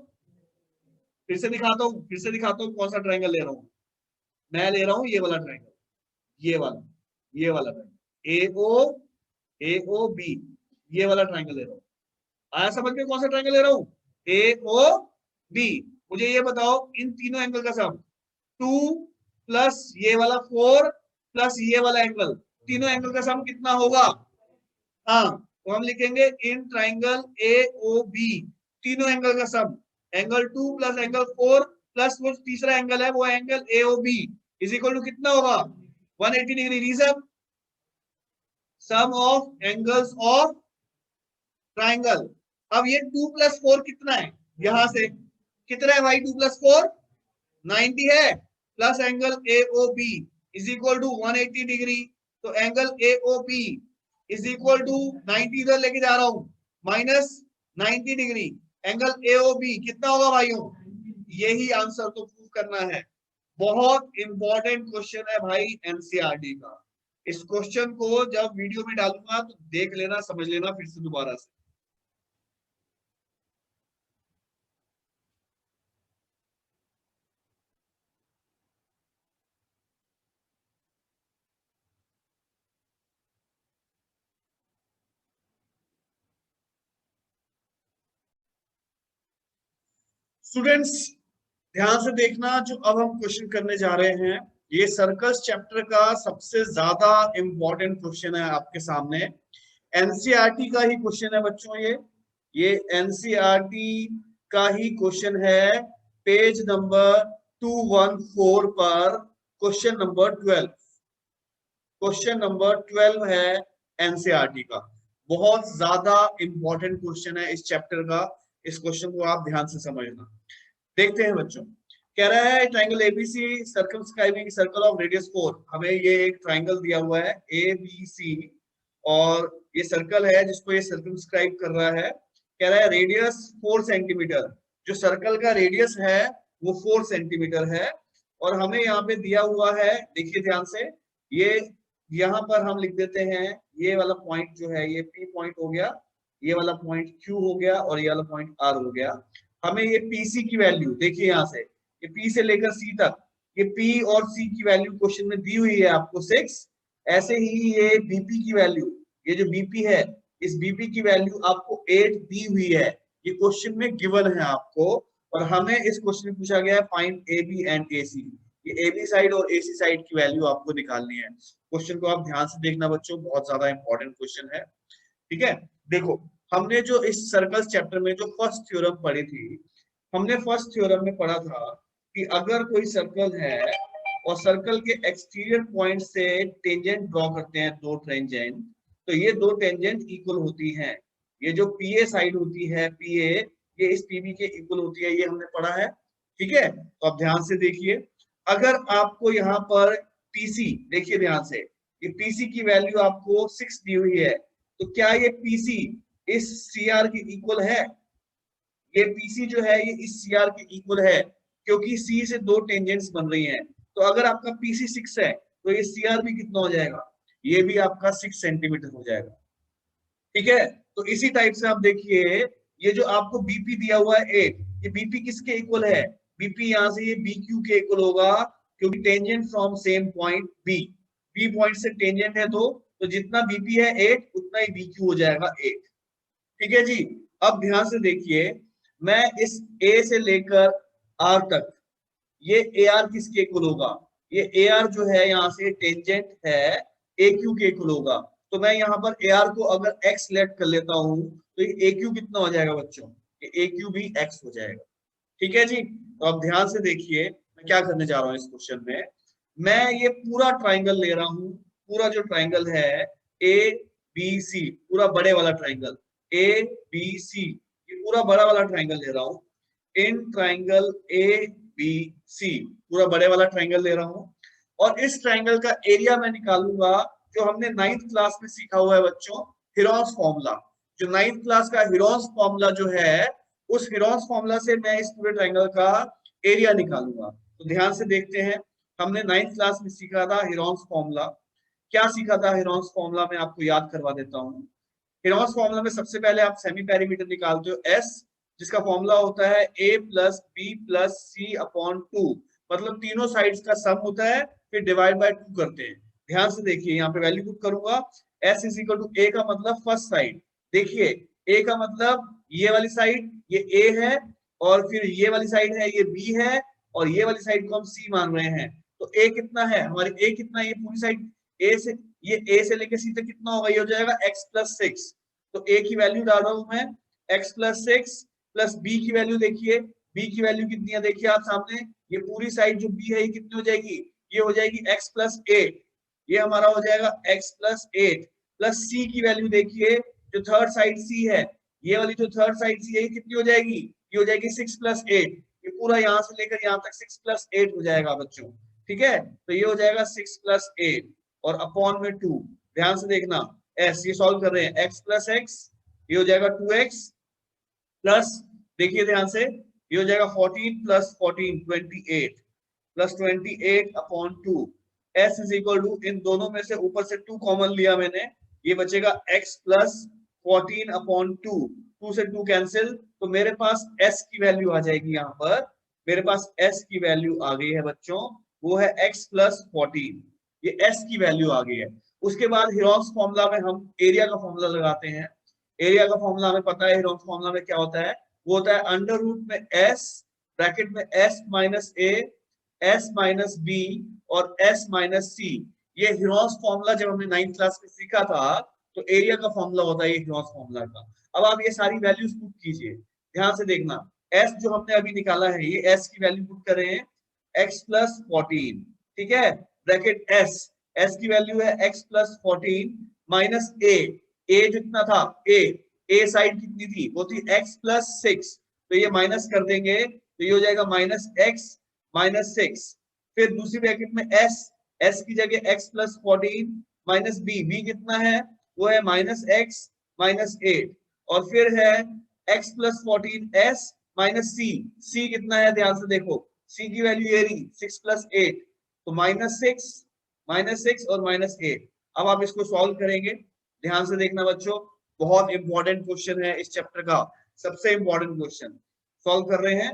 फिर से दिखाता हूँ, फिर से दिखाता हूँ कौन सा ट्राइंगल ले रहा हूँ। मैं ले रहा हूँ ये वाला ट्राइंगल, ये वाला, ये वाला ट्राइंगल ए ओ बी, ये वाला ट्राइंगल ले रहा हूँ। आया समझ में कौन सा ट्राइंगल ले रहा हूँ? ए ओ बी। मुझे ये बताओ, इन तीनों एंगल का सम 2 प्लस ये वाला 4 प्लस ये वाला एंगल, तीनों एंगल का सम कितना होगा? हाँ, तो हम लिखेंगे in triangle A O B, तीनों एंगल का sum, angle 2 plus angle 4 plus वो तीसरा एंगल है, वो angle A O B is equal to कितना होगा? 180 degree. Reason, sum of angles of triangle. अब ये 2 प्लस 4 कितना है? यहां से कितना है भाई? 2 प्लस 4 90 है, plus angle A O B is equal to 180 degree. तो angle A O B is equal to 90 इधर लेके जा रहा हूं, minus 90 degree. Angle A O B कितना होगा भाइयों? यही आंसर तो प्रूव करना है। बहुत इंपॉर्टेंट क्वेश्चन है भाई एनसीईआरटी का। इस क्वेश्चन को जब वीडियो में डालूंगा तो देख लेना, समझ लेना फिर से दोबारा से। स्टूडेंट्स ध्यान से देखना, जो अब हम क्वेश्चन करने जा रहे हैं, ये सर्कल्स चैप्टर का सबसे ज्यादा इंपॉर्टेंट क्वेश्चन है आपके सामने। एनसीईआरटी का ही क्वेश्चन है बच्चों, ये एनसीईआरटी का ही क्वेश्चन है। पेज नंबर 214 पर क्वेश्चन नंबर 12, क्वेश्चन नंबर 12 है एनसीईआरटी का। बहुत ज्यादा इंपॉर्टेंट क्वेश्चन है इस चैप्टर का। इस क्वेश्चन को आप ध्यान से समझना। देखते हैं बच्चों, कह रहा है triangle ABC circumscribing circle of radius 4। हमें ये एक ट्राइंगल दिया हुआ है एबीसी और ये सर्कल है जिसको ये सर्कमस्क्राइब कर रहा है। कह रहा है रेडियस 4 सेंटीमीटर, जो सर्कल का रेडियस है वो 4 सेंटीमीटर है। और हमें यहाँ पे दिया हुआ है, देखिए ध्यान से, ये यहाँ पर हम लिख देते हैं ये वाला पॉइंट जो है ये P पॉइंट हो गया, ये वाला पॉइंट Q हो गया और ये वाला पॉइंट R हो गया। हमें ये PC की वैल्यू देखिए यहाँ से, ये P से लेकर C तक, ये P और C की वैल्यू क्वेश्चन में दी हुई है आपको 6। ऐसे ही ये BP की वैल्यू, ये जो BP है, इस BP की वैल्यू आपको 8 दी हुई है, ये क्वेश्चन में गिवन है आपको। और हमें इस क्वेश्चन में पूछा गया है फाइंड AB एंड AC, ये AB साइड और AC साइड की वैल्यू आपको निकालनी है। क्वेश्चन को आप ध्यान से देखना बच्चों, बहुत ज्यादा इंपॉर्टेंट क्वेश्चन है, ठीक है। देखो, हमने जो इस सर्कल्स चैप्टर में जो फर्स्ट थ्योरम पढ़ी थी, हमने फर्स्ट थ्योरम में पढ़ा था कि अगर कोई सर्कल है और सर्कल के एक्सटीरियर पॉइंट से टेंजेंट ड्रॉ करते हैं, दो टेंजेंट, तो ये दो टेंजेंट इक्वल होती हैं। ये जो PA साइड होती है, PA, ये इस PB के इक्वल होती है, ये हमने पढ़ा है, ठीक है। तो आप ध्यान से देखिए, अगर आपको यहाँ पर PC, देखिए ध्यान से, ये PC की वैल्यू आपको 6 दी हुई है, तो क्या ये PC इस CR के इक्वल है? ये PC जो है ये इस CR के इक्वल है, क्योंकि C से दो टेंजेंट्स बन रही हैं। तो अगर आपका PC 6 है तो ये CR भी कितना हो जाएगा? ये भी आपका 6 सेंटीमीटर हो जाएगा, ठीक है। तो इसी टाइप से आप देखिए, ये जो आपको BP दिया हुआ है 8, ये BP किसके इक्वल है? BP यहाँ से ये BQ के इक्वल होगा, क्योंकि tangent from same point B point से टेंजेंट है, तो जितना BP है 8 उतना ही BQ हो जाएगा 8, ठीक है जी। अब ध्यान से देखिए, मैं इस A से लेकर R तक, ये AR किसके इक्वल होगा? ये AR जो है यहाँ से टेंजेंट है AQ के इक्वल होगा। तो मैं यहाँ पर AR को अगर X लेट कर लेता हूं तो ये AQ कितना हो जाएगा बच्चों? ये AQ भी X हो जाएगा, ठीक है जी। तो अब ध्यान से देखिए मैं क्या करने जा रहा हूँ इस क्वेश्चन में। मैं ये पूरा ट्राइंगल ले रहा हूँ, पूरा जो ट्राइंगल है ABC, पूरा बड़े वाला ट्राइंगल ABC, ये पूरा बड़ा वाला ट्राइंगल ले रहा हूँ। इन ट्राइंगल ABC पूरा बड़े वाला ट्राइंगल ले रहा हूँ, और इस ट्राइंगल का एरिया मैं निकालूंगा जो हमने 9th क्लास में सीखा हुआ है बच्चों, हीरोन्स फॉर्मूला। जो 9th क्लास का हीरोन्स फॉर्मूला जो है, उस हीरोन्स फॉर्मूला से मैं इस पूरे ट्राइंगल का एरिया निकालूंगा। तो ध्यान से देखते हैं, हमने 9th क्लास में सीखा था हीरोन्स फॉर्मूला। क्या सीखा था हीरोन्स फॉर्मूला में? आपको याद करवा देता हूँ। हीरोन्स फॉर्मूला में सबसे पहले आप सेमी पेरीमीटर निकालते हो S, जिसका फॉर्मूला होता है A plus B plus C upon 2, मतलब तीनों साइड्स का सम होता है, फिर डिवाइड बाय 2 करते हैं। ध्यान से देखिए, यहाँ पे वैल्यू पुट करूंगा, S is equal to A का मतलब फर्स्ट साइड, देखिए A का मतलब ये वाली साइड, ये A है, और फिर ये वाली साइड है, ये B है, और ये वाली साइड को हम C मान रहे हैं। तो A कितना है हमारी? A कितना है? ये पूरी साइड A से, ये A से लेके C तक कितना होगा? ये हो जाएगा x प्लस 6। तो A की वैल्यू डाल रहा हूं मैं x प्लस 6, प्लस B की वैल्यू देखिए, B की वैल्यू कितनी है देखिए आप सामने, ये पूरी साइड जो B है ये कितनी हो जाएगी? ये हो जाएगी x प्लस 8, ये हमारा हो जाएगा x प्लस 8, प्लस C की वैल्यू देखिए, जो थर्ड साइड C है, ये वाली जो थर्ड साइड C है ये कितनी हो जाएगी? ये हो जाएगी 6 प्लस 8, ये पूरा यहाँ से लेकर यहाँ तक 6 प्लस 8 हो जाएगा बच्चों, ठीक है। तो ये हो जाएगा 6 प्लस 8 और अपॉन में 2। ध्यान से देखना, S ये सॉल्व कर रहे हैं, x प्लस x, ये हो जाएगा 2x, प्लस देखिए ध्यान से, ये हो जाएगा 14 plus 14 28, plus 28 upon 2। S is equal to, इन दोनों में से ऊपर से 2 कॉमन लिया मैंने, ये बचेगा x प्लस 14 अपॉन 2, 2 से 2 कैंसिल, तो मेरे पास S की वैल्यू आ जाएगी, यहाँ पर मेरे पास S की वैल्यू आ गई है बच्चों, वो है x प्लस 14, ये S की वैल्यू आ गई है। उसके बाद हीरोन्स फॉर्मूला में हम एरिया का फॉर्मूला लगाते हैं। एरिया का फॉर्मूला हमें पता है, हीरोन्स फॉर्मूला में क्या होता है? वो होता है अंडर रूट में S, ब्रैकेट में S minus A, S minus B और S माइनस C। ये हीरोन्स फॉर्मूला जब हमने 9th क्लास में सीखा था, तो एरिया का फॉर्मूला होता है ये हीरोन्स फॉर्मूला का। अब आप ये सारी वैल्यूज पुट कीजिए, ध्यान से देखना, S जो हमने अभी निकाला है, ये S की वैल्यू पुट कर रहे हैं, x प्लस 14, ठीक है, ब्रैकेट S की वैल्यू है x प्लस 14 माइनस A जितना था, A साइड कितनी थी? वो थी x प्लस 6, तो ये माइनस कर देंगे, तो ये हो जाएगा -x-6, फिर दूसरी ब्रैकेट में s की जगह x + 14 माइनस b कितना है, वो है -x-8, और फिर है x + 14 s माइनस c कितना है, ध्यान से देखो, c की वैल्यू ये रही 6 + 8, तो -6 और -8। अब आप इसको सॉल्व करेंगे, ध्यान से देखना बच्चों, बहुत इंपॉर्टेंट क्वेश्चन है इस चैप्टर का, सबसे इंपॉर्टेंट क्वेश्चन सॉल्व कर रहे हैं।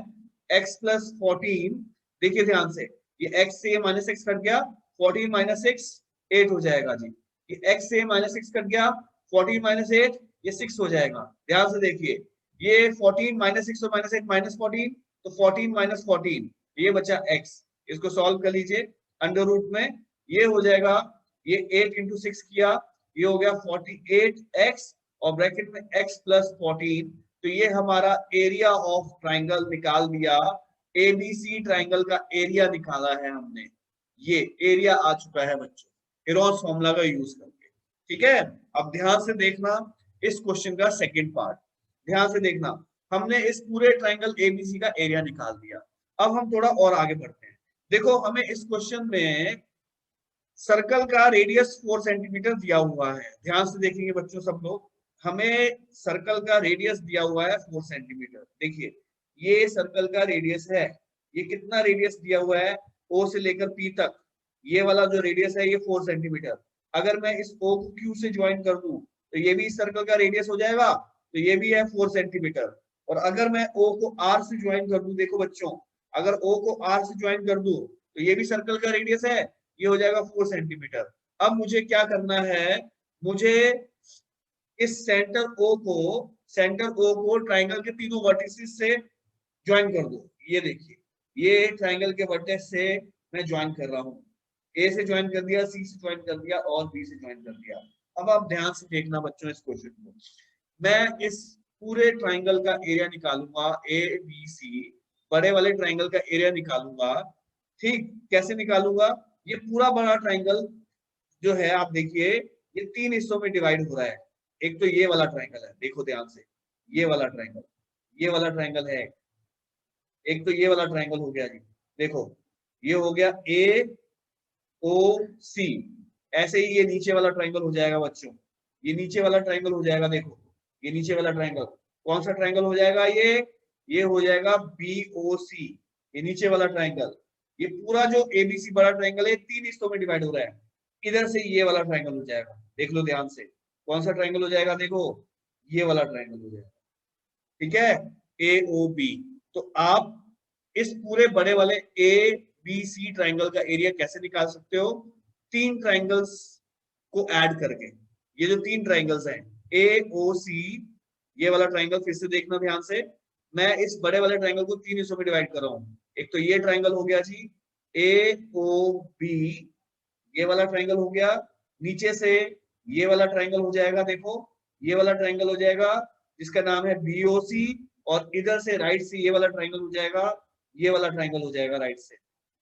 x + 14, देखिए ध्यान से, ये x से ये -6 कट गया, 14 - 6 8 हो जाएगा जी। ये x से -6 कट गया, 14 - 8 ये 6 हो जाएगा। ध्यान से देखिए, ये 14 - 6 और -8 -14, तो 14 - 14 ये बचा x, इसको सॉल्व कर लीजिए अंडर रूट में, ये हो जाएगा, ये 8 × 6 किया, ये हो गया 48x, और ब्रैकेट में x + 14, तो ये हमारा एरिया ऑफ ट्राइंगल निकाल दिया, एबीसी ट्राइंगल का एरिया निकाला है हमने, ये एरिया आ चुका है बच्चों हेरोस फॉर्मूला का यूज करके। ठीक है, अब ध्यान से देखना इस क्वेश्चन का सेकंड पार्ट, ध्यान से देखना, हमने इस पूरे ट्राइंगल एबीसी का एरिया निकाल दिया। अब हम थोड़ा और आगे बढ़ते हैं, देखो हमें इस क्वेश्चन में सर्कल का रेडियस 4 सेंटीमीटर दिया हुआ है, ध्यान से देखेंगे बच्चों सब लोग, हमें सर्कल का रेडियस दिया हुआ है 4 सेंटीमीटर। देखिए ये सर्कल का रेडियस है, ये कितना रेडियस दिया हुआ है, ओ से लेकर पी तक, ये वाला जो रेडियस है ये 4 सेंटीमीटर। अगर मैं इस ओ को क्यू से ज्वाइन कर दूं तो ये भी इस सर्कल का रेडियस हो जाएगा, तो ये भी है 4 सेंटीमीटर। और अगर मैं ओ को आर से ज्वाइन कर दूं, देखो बच्चों, अगर ओ को आर से ज्वाइन कर दूं तो ये भी सर्कल का रेडियस है, ये हो जाएगा 4 सेंटीमीटर। अब मुझे क्या करना है, मुझे इस सेंटर ओ को ट्राइंगल के तीनों वर्टिसेस से ज्वाइन कर दो। ये देखिए, ये ट्राइंगल के वर्टेक्स से मैं ज्वाइन कर रहा हूँ, ए से ज्वाइन कर दिया, सी से ज्वाइन कर दिया और बी से ज्वाइन कर दिया। अब आप ध्यान से देखना बच्चों इस क्वेश्चन को, मैं इस पूरे ट्राइंगल का एरिया निकालूंगा, ए बी सी, बड़े वाले ट्राइंगल का एरिया निकालूंगा। ठीक, कैसे निकालूंगा, ये पूरा बड़ा ट्राइंगल जो है आप देखिए ये 3 हिस्सों में डिवाइड हो रहा है। एक तो ये वाला ट्राइंगल है, देखो ध्यान से, ये वाला ट्राइंगल, ये वाला ट्राइंगल है, एक तो ये वाला ट्राइंगल हो गया जी, देखो ये हो गया ए ओ सी, ऐसे ही ये नीचे वाला ट्राइंगल हो जाएगा बच्चों, ये नीचे वाला ट्राइंगल हो जाएगा, देखो ये नीचे वाला ट्राइंगल कौन सा ट्राइंगल हो जाएगा, ये हो जाएगा बी ओ सी, ये नीचे वाला ट्राइंगल। ये पूरा जो एबीसी बड़ा ट्राइंगल है 3 हिस्सों में डिवाइड हो रहा है, इधर से ये वाला ट्राइंगल हो जाएगा, देख लो ध्यान से, कौन सा ट्राइंगल हो जाएगा, देखो ये वाला ट्राइंगल हो जाएगा। ठीक है, ए ओ बी। तो आप इस पूरे बड़े वाले ए बी सी ट्राइंगल का एरिया कैसे निकाल सकते हो, 3 ट्राइंगल्स को ऐड करके। ये जो 3 ट्राइंगल्स हैं ए ओ सी, ये वाला ट्राइंगल फिर से देखना ध्यान से, मैं इस बड़े वाले ट्राइंगल को 3 हिस्सों में डिवाइड कर रहा हूँ। एक तो ये ट्राइंगल हो गया जी ए ओ बी, ये वाला ट्राइंगल हो गया, नीचे से ये वाला ट्राइंगल हो जाएगा, देखो ये वाला ट्राइंगल हो जाएगा जिसका नाम है बीओसी, और इधर से राइट से ये वाला ट्राइंगल हो जाएगा, ये वाला ट्राइंगल हो जाएगा राइट से,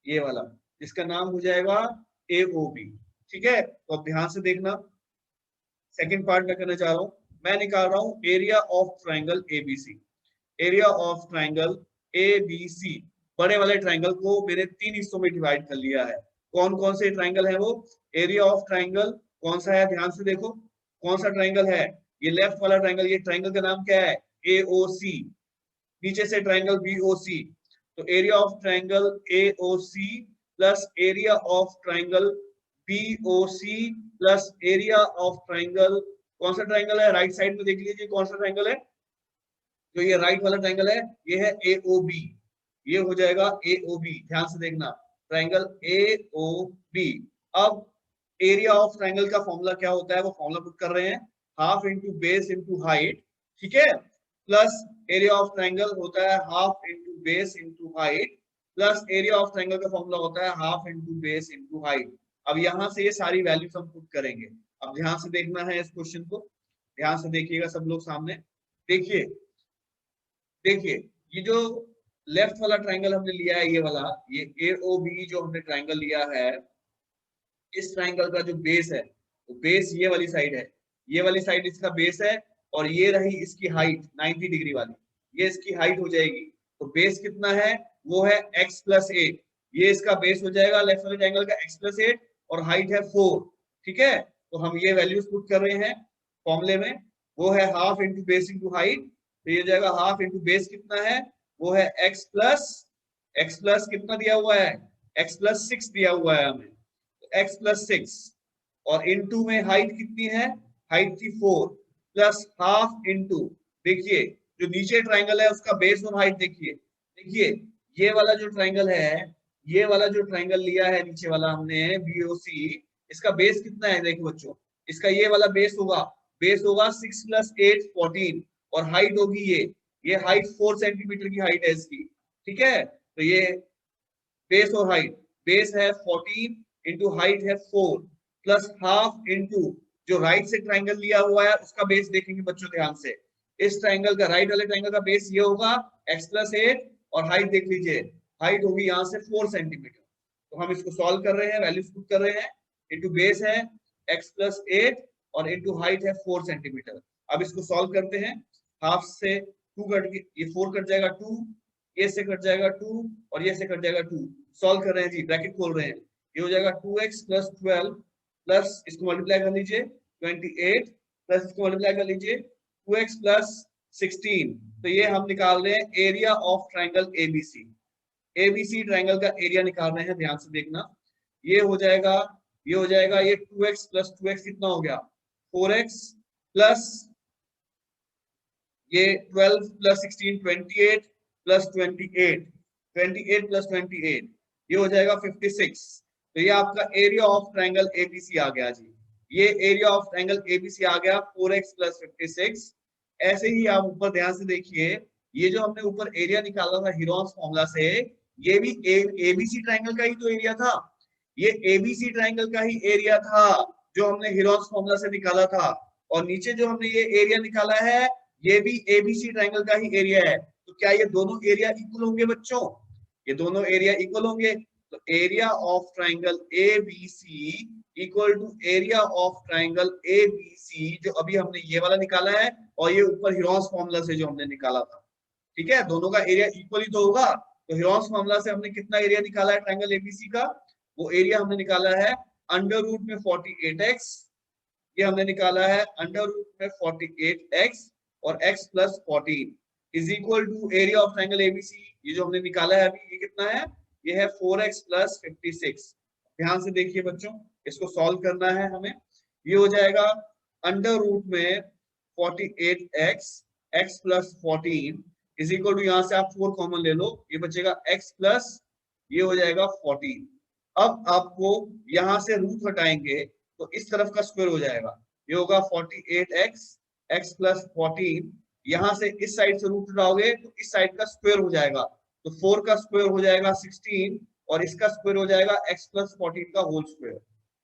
ये वाला जिसका नाम हो जाएगा एओबी। ठीक है, तो अब ध्यान से देखना, सेकंड पार्ट में करना चाह रहा हूं, मैं निकाल रहा हूं area of triangle ABC. Area of triangle ABC, बड़े वाले ट्राइंगल को मैंने 3 हिस्सों में डिवाइड कर लिया है। कौन कौन से ट्राइंगल है वो, एरिया ऑफ ट्राइंगल कौन सा है, ध्यान से देखो कौन सा ट्राइंगल है, ये लेफ्ट वाला ट्राइंगल, ये ट्राइंगल का नाम क्या है एओसी, नीचे से ट्राइंगल बीओसी, तो area of triangle AOC plus area of triangle BOC plus area of triangle, कौन सा ट्राइंगल है, राइट साइड में देख लीजिए कौन सा ट्राइंगल है, जो ये राइट वाला ट्राइंगल है ये है एओबी, ये हो जाएगा एओबी, ध्यान से देखना ट्राइंगल एओबी। अब एरिया ऑफ ट्राइंगल का फॉर्मूला क्या होता है, वो फॉर्मूला पुट कर रहे हैं, half into base into height, ठीक है, प्लस एरिया ऑफ ट्राइंगल होता है half into base into height, plus area of triangle का फॉर्मूला होता है half into base into height. अब यहाँ से ये सारी वैल्यूज हम पुट करेंगे। अब ध्यान से देखना है इस क्वेश्चन को, ध्यान से देखिएगा सब लोग सामने, देखिए देखिए ये जो लेफ्ट वाला ट्राइंगल हमने लिया है, ये वाला, ये एओबी जो हमने ट्राइंगल लिया है, इस ट्राइंगल का जो बेस है, तो बेस ये वाली साइड है, ये वाली साइड इसका बेस है, और ये रही इसकी हाइट 90 डिग्री वाली, ये इसकी हाइट हो जाएगी। तो बेस कितना है, वो है x+8, ये इसका बेस हो जाएगा लेफ्ट वाले ट्रायंगल का x+8, और हाइट है 4। ठीक है, तो हम ये वैल्यूज पुट कर रहे हैं फॉर्मूले में, वो है half into base into height, तो ये जाएगा हाफ इंटू बेस कितना है, वो है x प्लस कितना दिया हुआ है, x+6 दिया हुआ है हमें, x+6, और इनटू में हाइट कितनी है, हाइट थी 4, प्लस हाफ इनटू, देखिए जो नीचे ट्राइंगल है उसका बेस और हाइट देखिए, देखिए ये वाला जो ट्राइंगल है, ये वाला जो ट्राइंगल लिया है नीचे वाला हमने BOC, इसका बेस कितना है, देखो बच्चों, इसका ये वाला बेस होगा 6 + 8 14, और हाइट होगी ये हाइट 4 सेंटीमीटर की हाइट है इसकी। ठीक है, तो ये बेस और हाइट, बेस है 14 इंटू हाइट है 4, प्लस हाफ इंटू जो राइट से ट्राइंगल लिया हुआ है उसका बेस देखेंगे बच्चों ध्यान से, इस ट्राइंगल का राइट वाले ट्राइंगल का बेस ये होगा x+8, और हाइट देख लीजिए, हाइट होगी यहाँ से 4 सेंटीमीटर। तो हम इसको सॉल्व कर रहे हैं, वैल्यूज पुट कर रहे हैं, इंटू बेस है x+8 और इंटू हाइट है 4 सेंटीमीटर। अब इसको सॉल्व करते हैं, हाफ से 2 कट के ये 4 कट जाएगा 2, ये से कट जाएगा 2, और ये से कट जाएगा 2। सॉल्व कर रहे हैं जी, ब्रैकेट खोल रहे हैं, ये हो जाएगा 2x + 12 प्लस इसको मल्टीप्लाई कर लीजिए 28, प्लस इसको मल्टीप्लाई कर लीजिए 2x + 16। तो ये हम निकाल रहे हैं area of triangle ABC triangle का एरिया निकाल रहे हैं, ध्यान से देखना, ये हो जाएगा ये 2x + 2x कितना हो गया 4x, प्लस ये 12 + 16 28 + 28 + 28, ये हो जाएगा 56। तो ये आपका एरिया ऑफ ट्राइंगल ABC आ गया जी, ये एरिया ऑफ ट्राइंगल ABC आ गया 4x + 56। ऐसे ही आप ऊपर ध्यान से देखिए, ये जो हमने ऊपर एरिया निकाला था हीरोन्स फॉर्मूला से, ये भी ABC ट्राइंगल का ही तो एरिया था, ये ABC ट्राइंगल का ही एरिया था जो हमने हीरोन्स फॉर्मूला से निकाला था, और नीचे जो हमने ये एरिया निकाला है ये भी ABC ट्राइंगल का ही एरिया है। तो क्या ये दोनों एरिया इक्वल होंगे बच्चों, ये दोनों एरिया इक्वल होंगे, तो area of triangle ABC equal to area of triangle ABC, जो अभी हमने ये वाला निकाला है और ये ऊपर हीरोन्स फॉर्मूला से जो हमने निकाला था। ठीक है, दोनों का एरिया इक्वल ही तो होगा, तो हीरोन्स फॉर्मूला से हमने कितना एरिया निकाला है ट्राइंगल ABC का, वो एरिया हमने निकाला है √में 48x, ये हमने निकाला है √में 48x और x + 14 is equal to area of triangle ABC, ये जो हमने निकाला है अभी, ये कितना है, ये है 4x + 56। ध्यान से देखिए बच्चों, इसको सॉल्व करना है हमें, ये हो जाएगा √में 48x x + 14 is equal to, यहाँ से आप 4 कॉमन ले लो, ये बचेगा x प्लस ये हो जाएगा 14। अब आपको यहां से रूट हटाएंगे तो इस तरफ का स्क्वायर हो जाएगा, ये होगा 48x x + 14, यहां से इस साइड से रूट हटाओगे तो इस साइड का स्क्वायर हो जाएगा, तो 4 का स्क्वायर हो जाएगा 16, और इसका स्क्वायर हो जाएगा x + 14 का होल स्क्वायर।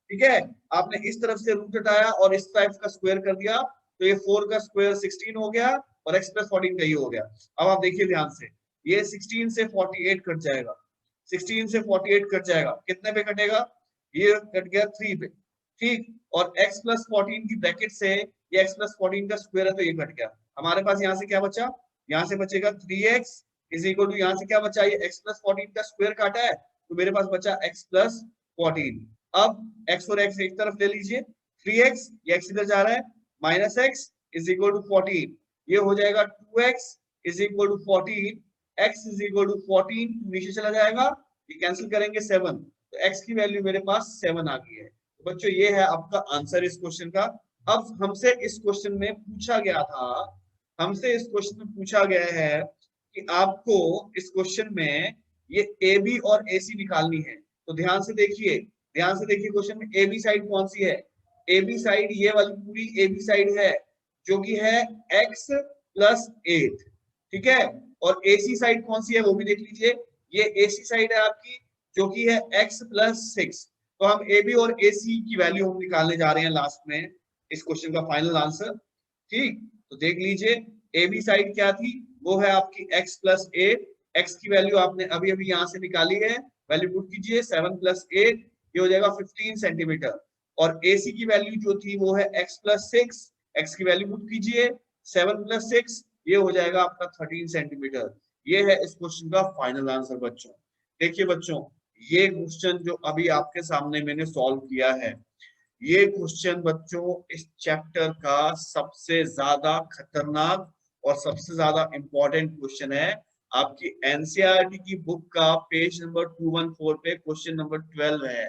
ठीक है, आपने इस तरफ से रूट हटाया और इस साइड का स्क्वायर कर दिया, तो ये 4 का स्क्वायर 16 हो गया और x + 14 का ये हो गया। अब आप देखिए ध्यान से, ये 16 से 48 कट जाएगा, 16 से 48 कट जाएगा, कितने पे कटेगा, ये कट गया 3 पे। ठीक, और x + 14 की ब्रैकेट से ये x + 14 का स्क्वायर है तो ये कट गया, हमारे पास यहाँ से क्या बचा, यहाँ से बचेगा 3x इज इक्वल टू, यहाँ से क्या बचा, ये x + 14 का स्क्वायर काटा है तो मेरे पास बचा x + 14। अब x और x एक तरफ ले लीजिए, 3x ये x इधर जा रहा है, -x इज इक्वल टू 14, ये हो जाएगा 2x is equal to 14, x is equal to 14 नीचे चला जाएगा, ये कैंसिल करेंगे 7, तो x की वैल्यू मेरे पास 7 आ गई है। तो बच्चों ये है आपका आंसर इस क्वेश्चन का। अब हमसे इस क्वेश्चन में पूछा गया था, हमसे इस क्वेश्चन में पूछा गया है कि आपको इस क्वेश्चन में ये AB और AC निकालनी है। तो ध्यान से देखिए, ध्यान से देखिए, क्वेश्चन में AB साइड कौन सी है, AB साइड ये वाली पूरी AB साइड है जो कि है x + 8। ठीक है, और AC साइड कौन सी है वो भी देख लीजिए, ये AC साइड है आपकी जो कि है x + 6। तो हम AB और AC की वैल्यू हम निकालने जा रहे हैं लास्ट में इस क्वेश्चन का फाइनल आंसर। ठीक, तो देख लीजिए AB साइड क्या थी, वो है आपकी x + 8, x की वैल्यू आपने अभी अभी यहाँ से निकाली है, वैल्यू पुट कीजिए 7 + 8, ये हो जाएगा 15 सेंटीमीटर, और AC की वैल्यू जो थी वो है x + 6, x की वैल्यू पुट कीजिए 7 + 6, ये हो जाएगा आपका 13 सेंटीमीटर। ये है इस क्वेश्चन का फाइनल आंसर बच्चों। देखिए बच्चों, ये क्वेश्चन जो अभी आपके सामने मैंने सॉल्व किया है, ये क्वेश्चन बच्चों इस चैप्टर का सबसे ज्यादा खतरनाक और सबसे ज्यादा इंपॉर्टेंट क्वेश्चन है। आपकी एनसीईआरटी की बुक का पेज नंबर 214 पे क्वेश्चन नंबर 12 है।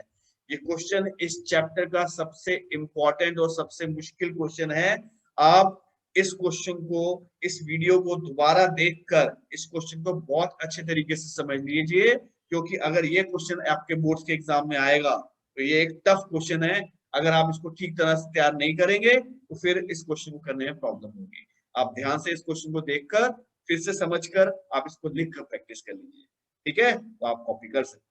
ये क्वेश्चन इस चैप्टर का सबसे इंपॉर्टेंट और सबसे मुश्किल क्वेश्चन है। आप इस क्वेश्चन को, इस वीडियो को दोबारा देखकर इस क्वेश्चन को बहुत अच्छे तरीके से समझ लीजिए, क्योंकि अगर ये क्वेश्चन आपके बोर्ड के एग्जाम में आएगा तो ये एक टफ क्वेश्चन है। अगर आप इसको ठीक तरह से तैयार नहीं करेंगे तो फिर इस क्वेश्चन को करने में प्रॉब्लम होगी। आप ध्यान से इस क्वेश्चन को देखकर, फिर से समझकर, आप इसको लिख कर प्रैक्टिस कर लीजिए। ठीक है, तो आप कॉपी कर सकते हैं।